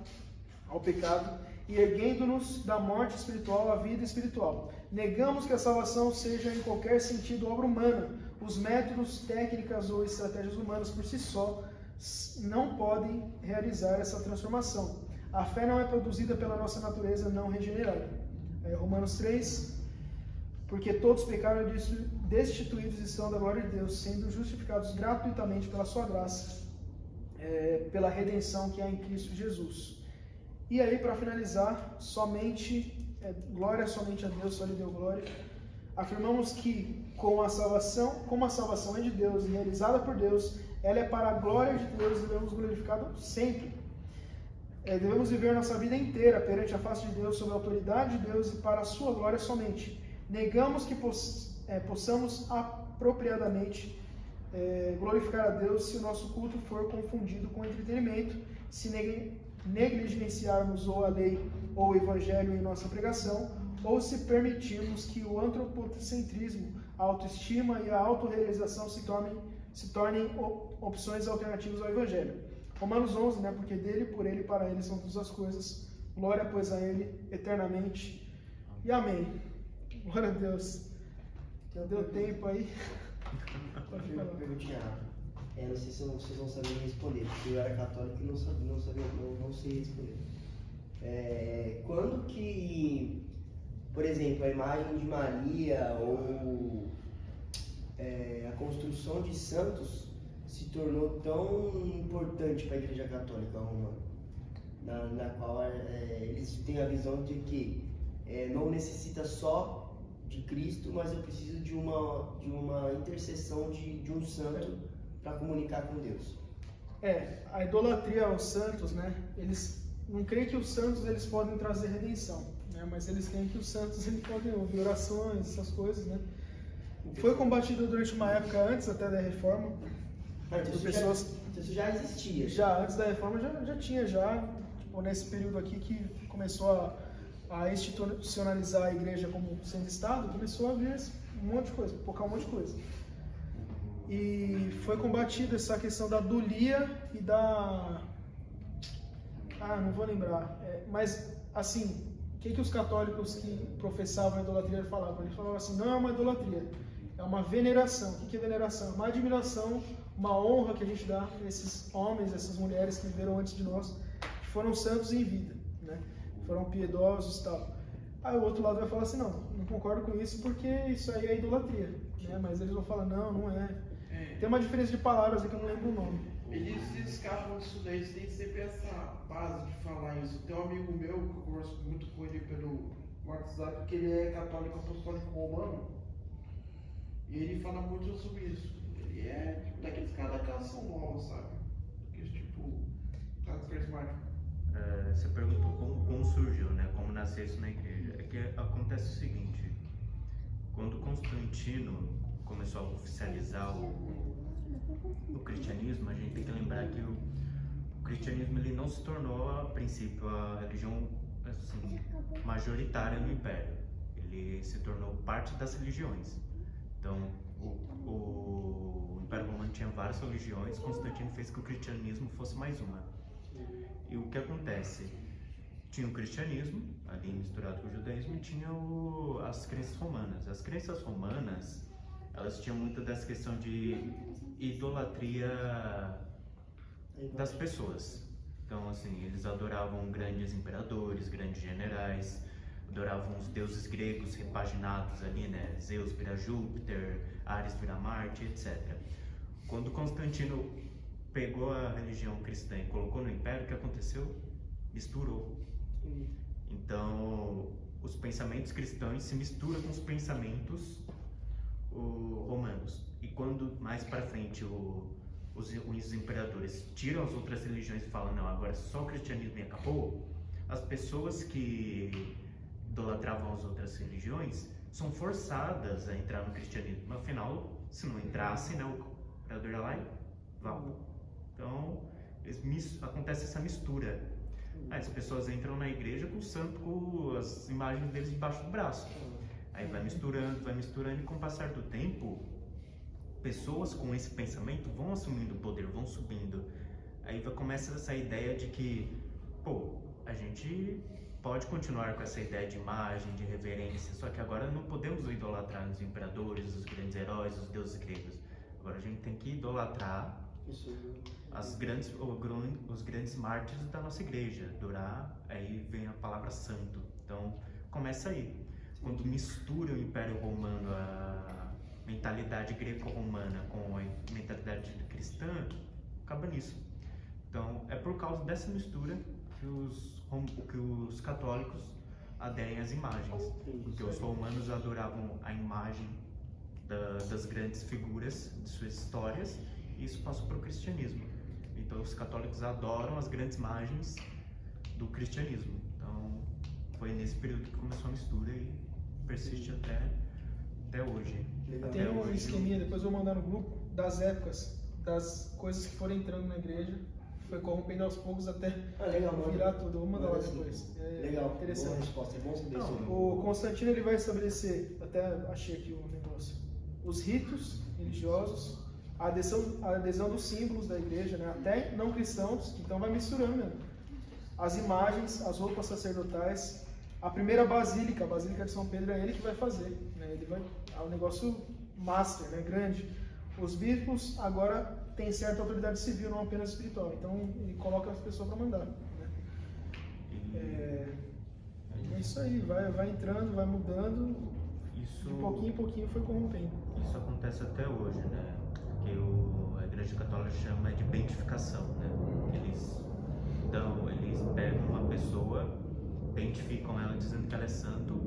ao pecado, e erguendo-nos da morte espiritual à vida espiritual. Negamos que a salvação seja em qualquer sentido obra humana. Os métodos, técnicas ou estratégias humanas por si só não podem realizar essa transformação. A fé não é produzida pela nossa natureza não regenerada. Romanos 3, porque todos pecaram e destituídos estão da glória de Deus, sendo justificados gratuitamente pela sua graça, pela redenção que há em Cristo Jesus. E aí, para finalizar, glória somente a Deus, só lhe deu glória. Afirmamos que, como a salvação é de Deus e realizada por Deus, ela é para a glória de Deus e devemos glorificá-lo sempre. Devemos viver nossa vida inteira perante a face de Deus, sob a autoridade de Deus e para a sua glória somente. Negamos que possamos apropriadamente glorificar a Deus se o nosso culto for confundido com entretenimento, se negligenciarmos ou a lei ou o evangelho em nossa pregação, ou se permitirmos que o antropocentrismo, a autoestima e a autorrealização se tornem opções alternativas ao evangelho. Romanos 11, né? Porque dele, por ele e para ele são todas as coisas. Glória, pois, a ele eternamente. E amém. Glória a Deus. Já deu tempo aí. Pode falar. Perguntinha. Não sei se vocês vão saber responder, porque eu era católico e não sei responder. Quando que, por exemplo, a imagem de Maria ou a construção de santos se tornou tão importante para a Igreja Católica Romana, na qual eles têm a visão de que não necessita só de Cristo, mas eu preciso de uma intercessão de um santo para comunicar com Deus. A idolatria aos santos, né? Eles não creem que os santos eles podem trazer redenção, né? Mas eles creem que os santos eles podem ouvir orações, essas coisas, né? Foi combatido durante uma época antes até da Reforma. Isso já existia. Já antes da Reforma já tinha tipo, nesse período aqui que começou a institucionalizar a igreja como sendo Estado, começou a vir um monte de coisa, focar um monte de coisa. E foi combatida essa questão da dulia e da... não vou lembrar. Mas, assim, o que os católicos que professavam a idolatria falavam? Eles falavam assim, não é uma idolatria, é uma veneração. O que é veneração? Uma admiração, uma honra que a gente dá a esses homens, essas mulheres que viveram antes de nós, que foram santos em vida, né? Foram piedosos e tal. Aí o outro lado vai falar assim, não concordo com isso porque isso aí é idolatria, né? Mas eles vão falar, não é. Tem uma diferença de palavras aí que eu não lembro o nome. Eles escapam disso daí, eles têm sempre essa base de falar isso. Tem um amigo meu, que eu converso muito com ele pelo WhatsApp, que ele é católico apostólico romano, e ele fala muito sobre isso. Ele é tipo daqueles caras da canção nova, sabe? Aqueles tipo, caras carismáticos. Você perguntou como surgiu, né? Como nasceu isso na igreja. É que acontece o seguinte: quando Constantino começou a oficializar o cristianismo, a gente tem que lembrar que o cristianismo ele não se tornou a princípio a religião assim, majoritária no Império. Ele se tornou parte das religiões. Então, o Império Romano tinha várias religiões, Constantino fez que o cristianismo fosse mais uma. E o que acontece? Tinha o cristianismo, ali misturado com o judaísmo, e tinha as crenças romanas. As crenças romanas, elas tinham muito dessa questão de idolatria das pessoas. Então, assim, eles adoravam grandes imperadores, grandes generais, adoravam os deuses gregos repaginados ali, né? Zeus vira Júpiter, Ares vira Marte, etc. Quando Constantino pegou a religião cristã e colocou no império, o que aconteceu? Misturou. Então, os pensamentos cristãos se misturam com os pensamentos romanos. E quando mais para frente os imperadores tiram as outras religiões e falam, não, agora só o cristianismo e acabou, as pessoas que idolatravam as outras religiões são forçadas a entrar no cristianismo. Afinal, se não entrasse, né, o imperador ia lá e vá. Então, acontece essa mistura. As pessoas entram na igreja com o santo, com as imagens deles debaixo do braço. Aí vai misturando, e com o passar do tempo, pessoas com esse pensamento vão assumindo o poder, vão subindo. Aí começa essa ideia de que, a gente pode continuar com essa ideia de imagem, de reverência, só que agora não podemos idolatrar os imperadores, os grandes heróis, os deuses gregos. Agora a gente tem que idolatrar os grandes mártires da nossa igreja, adorar, aí vem a palavra santo. Então começa aí. Quando mistura o Império Romano, a mentalidade greco-romana com a mentalidade cristã, acaba nisso. Então é por causa dessa mistura que os católicos aderem às imagens, porque os romanos adoravam a imagem das grandes figuras de suas histórias, e isso passou para o cristianismo. Então os católicos adoram as grandes imagens do cristianismo. Então foi nesse período que começou a mistura e persiste até hoje. Tem um esqueminha, depois eu vou mandar no grupo, das épocas, das coisas que foram entrando na igreja, foi corrompendo aos poucos até virar tudo. Eu vou mandar lá depois. Legal, interessante. boa resposta, é bom saber isso. O Constantino ele vai estabelecer, até achei aqui o negócio, os ritos religiosos, a adesão dos símbolos da igreja, né, até não cristãos, então vai misturando mesmo. As imagens, as roupas sacerdotais, a primeira basílica, a Basílica de São Pedro, é ele que vai fazer, né, é um negócio master, né, grande. Os bispos agora têm certa autoridade civil, não apenas espiritual, então ele coloca as pessoas para mandar. Né? É isso aí, vai entrando, vai mudando, de pouquinho em pouquinho foi corrompendo. Isso acontece até hoje, né? Que a Igreja Católica chama de beatificação, né? Eles pegam uma pessoa, beatificam ela dizendo que ela é santo,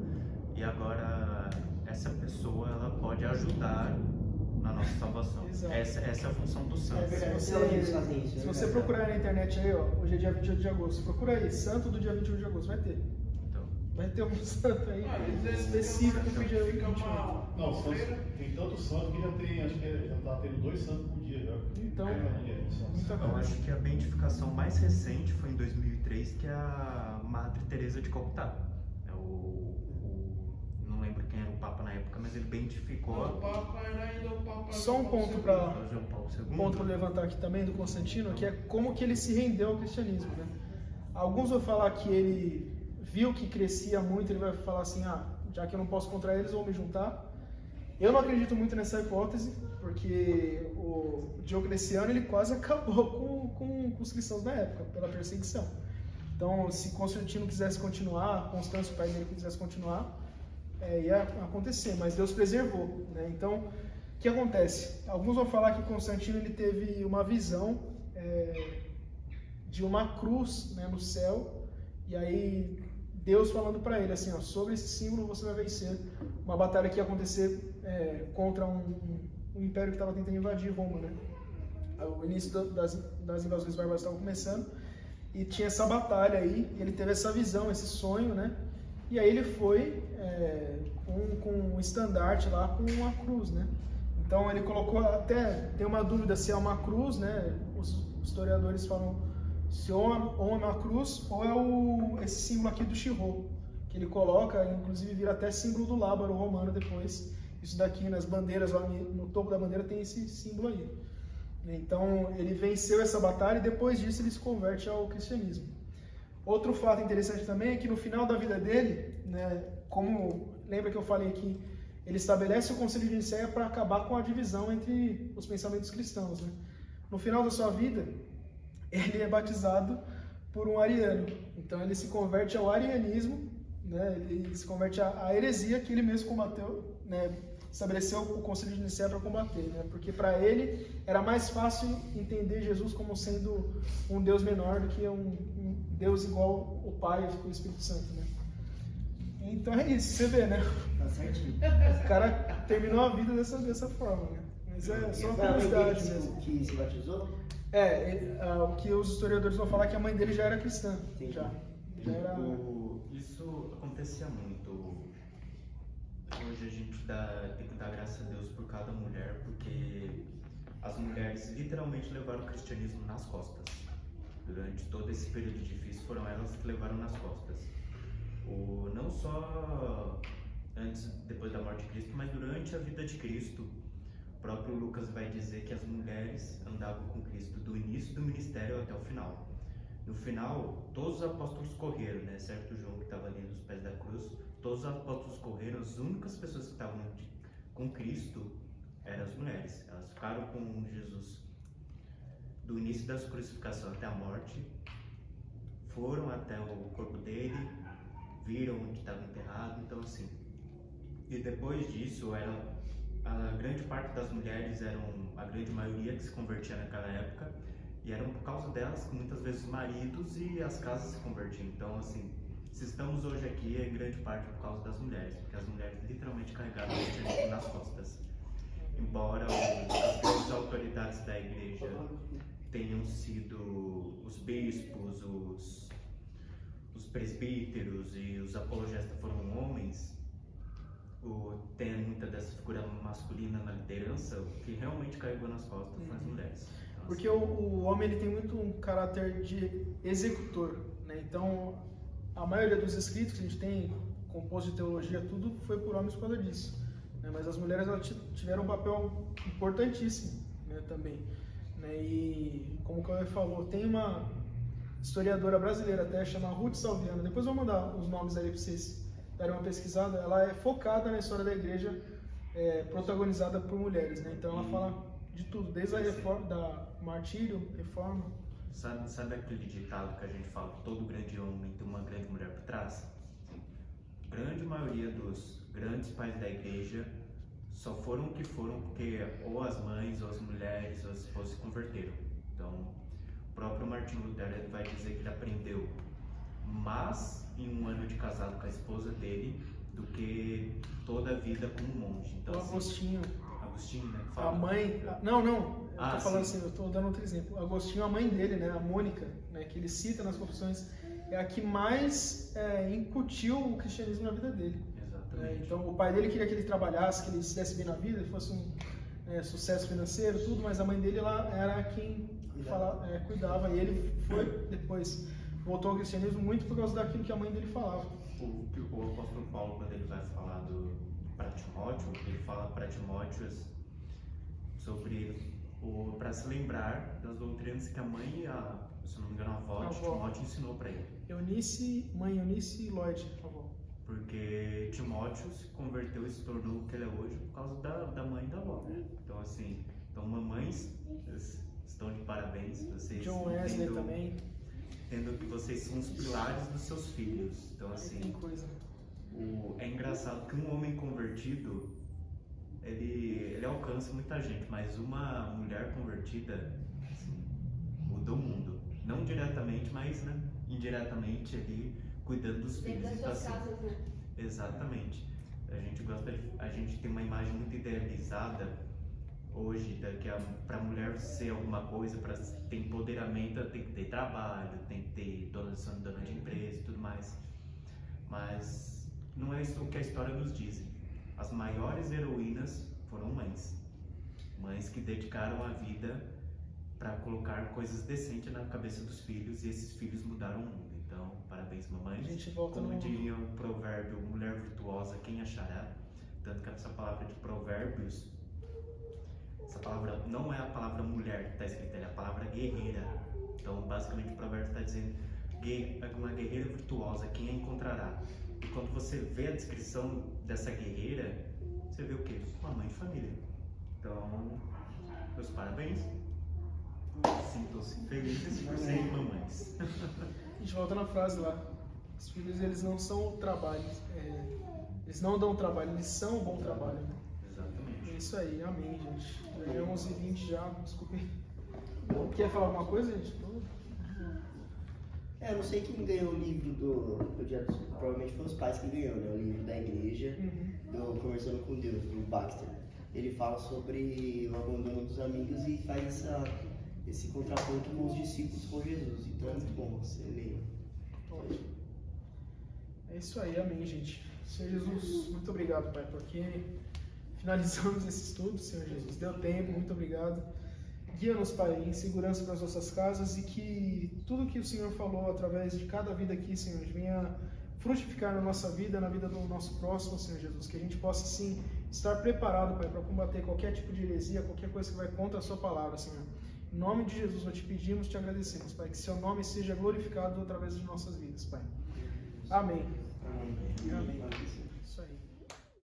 e agora essa pessoa ela pode ajudar na nossa salvação. Essa é a função do santo. Se você procurar na internet aí, ó, hoje é dia 28 de agosto, procura aí, santo do dia 28 de agosto, vai ter. Então, vai ter um santo aí específico pro dia 28. Não, tem tanto santo que já tem, acho que já tá tendo 2 santos por dia já. Então, muita eu acho que a beatificação mais recente foi em 2003, que é a Madre Teresa de Calcutá. Não lembro quem era o Papa na época, mas ele beatificou. O Papa era ainda o Papa. Só um ponto para levantar aqui também do Constantino, que é como que ele se rendeu ao cristianismo, né? Alguns vão falar que ele viu que crescia muito, ele vai falar assim, já que eu não posso contra eles, vou me juntar. Eu não acredito muito nessa hipótese, porque o Diocleciano ele quase acabou com os cristãos na época, pela perseguição. Então, se Constantino quisesse continuar, Constâncio, o pai dele, quisesse continuar, ia acontecer, mas Deus preservou, né? Então, O que acontece? Alguns vão falar que Constantino ele teve uma visão de uma cruz, né, no céu, e aí Deus falando para ele assim, ó, sobre esse símbolo você vai vencer uma batalha que ia acontecer contra um império que estava tentando invadir Roma, né? O início das invasões bárbaras estava começando e tinha essa batalha aí, e ele teve essa visão, esse sonho, né? E aí ele foi com um estandarte lá com uma cruz, né? Então ele colocou, até tem uma dúvida se é uma cruz, né? Os historiadores falam se ou é uma cruz ou é esse símbolo aqui do Chirro, que ele coloca, inclusive vira até símbolo do lábaro romano depois. Isso daqui nas bandeiras, lá no topo da bandeira tem esse símbolo aí. Então ele venceu essa batalha e depois disso ele se converte ao cristianismo. Outro fato interessante também é que no final da vida dele, né, como lembra que eu falei que ele estabelece o Concílio de Nicéia para acabar com a divisão entre os pensamentos cristãos, né? No final da sua vida, ele é batizado por um ariano. Então ele se converte ao arianismo, né? Ele se converte à heresia que ele mesmo combateu, né? Estabeleceu o Concílio de Nicéia para combater, né? Porque para ele era mais fácil entender Jesus como sendo um Deus menor do que um Deus igual o Pai e o Espírito Santo, né? Então é isso, você vê, né? Tá certinho. O cara terminou a vida dessa forma, né? Mas é só uma curiosidade mesmo. Que se batizou? O que os historiadores vão falar é que a mãe dele já era cristã. Sim. Já era... Isso acontecia muito. Hoje a gente tem que dar graças a Deus por cada mulher, porque as mulheres literalmente levaram o cristianismo nas costas. Durante todo esse período difícil foram elas que levaram nas costas. Não só depois da morte de Cristo, mas durante a vida de Cristo. O próprio Lucas vai dizer que as mulheres andavam com Cristo do início do ministério até o final. No final, todos os apóstolos correram, né? Certo, João que estava ali nos pés da cruz, todos os apóstolos correram, as únicas pessoas que estavam com Cristo eram as mulheres. Elas ficaram com Jesus do início da sua crucificação até a morte, foram até o corpo dele, viram onde estava enterrado, então assim. E depois disso, a grande parte das mulheres a grande maioria que se convertia naquela época, e eram por causa delas que muitas vezes os maridos e as casas se convertiam. Então assim, se estamos hoje aqui é em grande parte por causa das mulheres, porque as mulheres literalmente carregaram o cristianismo nas costas. Embora as grandes autoridades da igreja tenham sido os bispos, os presbíteros e os apologetas foram homens, tem muita dessa figura masculina na liderança, o que realmente carregou nas costas foram as mulheres. Então, porque o homem ele tem muito um caráter de executor, né? Então a maioria dos escritos que a gente tem, composto de teologia, tudo foi por homens por causa disso, né? Mas as mulheres elas tiveram um papel importantíssimo, né, também, né? E como o Cauê falou, tem uma historiadora brasileira até, chama Ruth Salviano, depois eu vou mandar os nomes aí para vocês darem uma pesquisada. Ela é focada na história da igreja, protagonizada por mulheres, né? Então ela fala de tudo, desde a reforma, da martírio, reforma. Sabe aquele ditado que a gente fala que todo grande homem tem uma grande mulher por trás? A grande maioria dos grandes pais da igreja só foram o que foram porque ou as mães, ou as mulheres, ou as esposas se converteram. Então, o próprio Martinho Lutero vai dizer que ele aprendeu mais em um ano de casado com a esposa dele do que toda a vida como monge. Então, O Agostinho, né? a mãe... Não, eu tô falando sim. assim, eu tô dando outro exemplo. O Agostinho, a mãe dele, né, a Mônica, né, que ele cita nas Confissões, é a que mais incutiu o cristianismo na vida dele. Exatamente. Então, o pai dele queria que ele trabalhasse, que ele se desse bem na vida, que fosse um sucesso financeiro, tudo, mas a mãe dele lá era quem cuidava, e ele foi depois, voltou ao cristianismo muito por causa daquilo que a mãe dele falava. O apóstolo Paulo, quando ele vai falar para Timóteo, ele fala para Timóteo sobre para se lembrar das doutrinas que a mãe, se não me engano, a avó de Timóteo ensinou para ele. Mãe Eunice Lloyd, por favor. Porque Timóteo se converteu e se tornou o que ele é hoje por causa da mãe e da avó, né? Então assim, mamães estão de parabéns, vocês John Wesley também. Tendo que vocês são os pilares dos seus filhos. Então assim, Tem coisa. é engraçado que um homem convertido ele alcança muita gente, mas uma mulher convertida, assim, muda o mundo. Não diretamente, mas, né, indiretamente ali, cuidando dos Dentro filhos. das Então, suas assim, casas, né? exatamente. A gente tem uma imagem muito idealizada hoje para a mulher ser alguma coisa, para ter empoderamento, tem que ter trabalho, tem que ter dona de empresa e tudo mais. Mas não é isso que a história nos diz. As maiores heroínas foram mães. Mães que dedicaram a vida para colocar coisas decentes na cabeça dos filhos, e esses filhos mudaram o mundo. Então, parabéns, mamães. A gente volta Como no... diria o provérbio, mulher virtuosa, quem achará? Tanto que essa palavra de provérbios, essa palavra não é a palavra mulher que está escrita, é a palavra guerreira. Então, basicamente, o provérbio está dizendo uma guerreira virtuosa, quem a encontrará? E quando você vê a descrição dessa guerreira, você vê o quê? Uma mãe de família. Então, meus parabéns. Sintam-se felizes por serem mamães. A gente volta na frase lá. Os filhos, eles não são o trabalho. Eles não dão trabalho, eles são o bom trabalho. Né? Exatamente. É isso aí, amém, gente. Já é 11h20 já, desculpe. Quer falar alguma coisa, gente? Eu não sei quem ganhou o livro do Dia dos... Provavelmente foram os pais que ganhou, né? O livro da igreja, do Conversando com Deus, do Baxter. Ele fala sobre o abandono dos amigos e faz esse contraponto com os discípulos com Jesus. Então é muito bom você ler. Ótimo. É isso aí, amém, gente. Senhor Jesus, muito obrigado, Pai, porque finalizamos esse estudo, Senhor Jesus. Deu tempo, muito obrigado. Guia-nos, Pai, em segurança para as nossas casas e que tudo que o Senhor falou através de cada vida aqui, Senhor, venha frutificar na nossa vida, na vida do nosso próximo, Senhor Jesus. Que a gente possa, sim, estar preparado, Pai, para combater qualquer tipo de heresia, qualquer coisa que vai contra a Sua palavra, Senhor. Em nome de Jesus, nós te pedimos, te agradecemos, Pai, que Seu nome seja glorificado através de nossas vidas, Pai. Amém. Amém. Amém. Isso aí.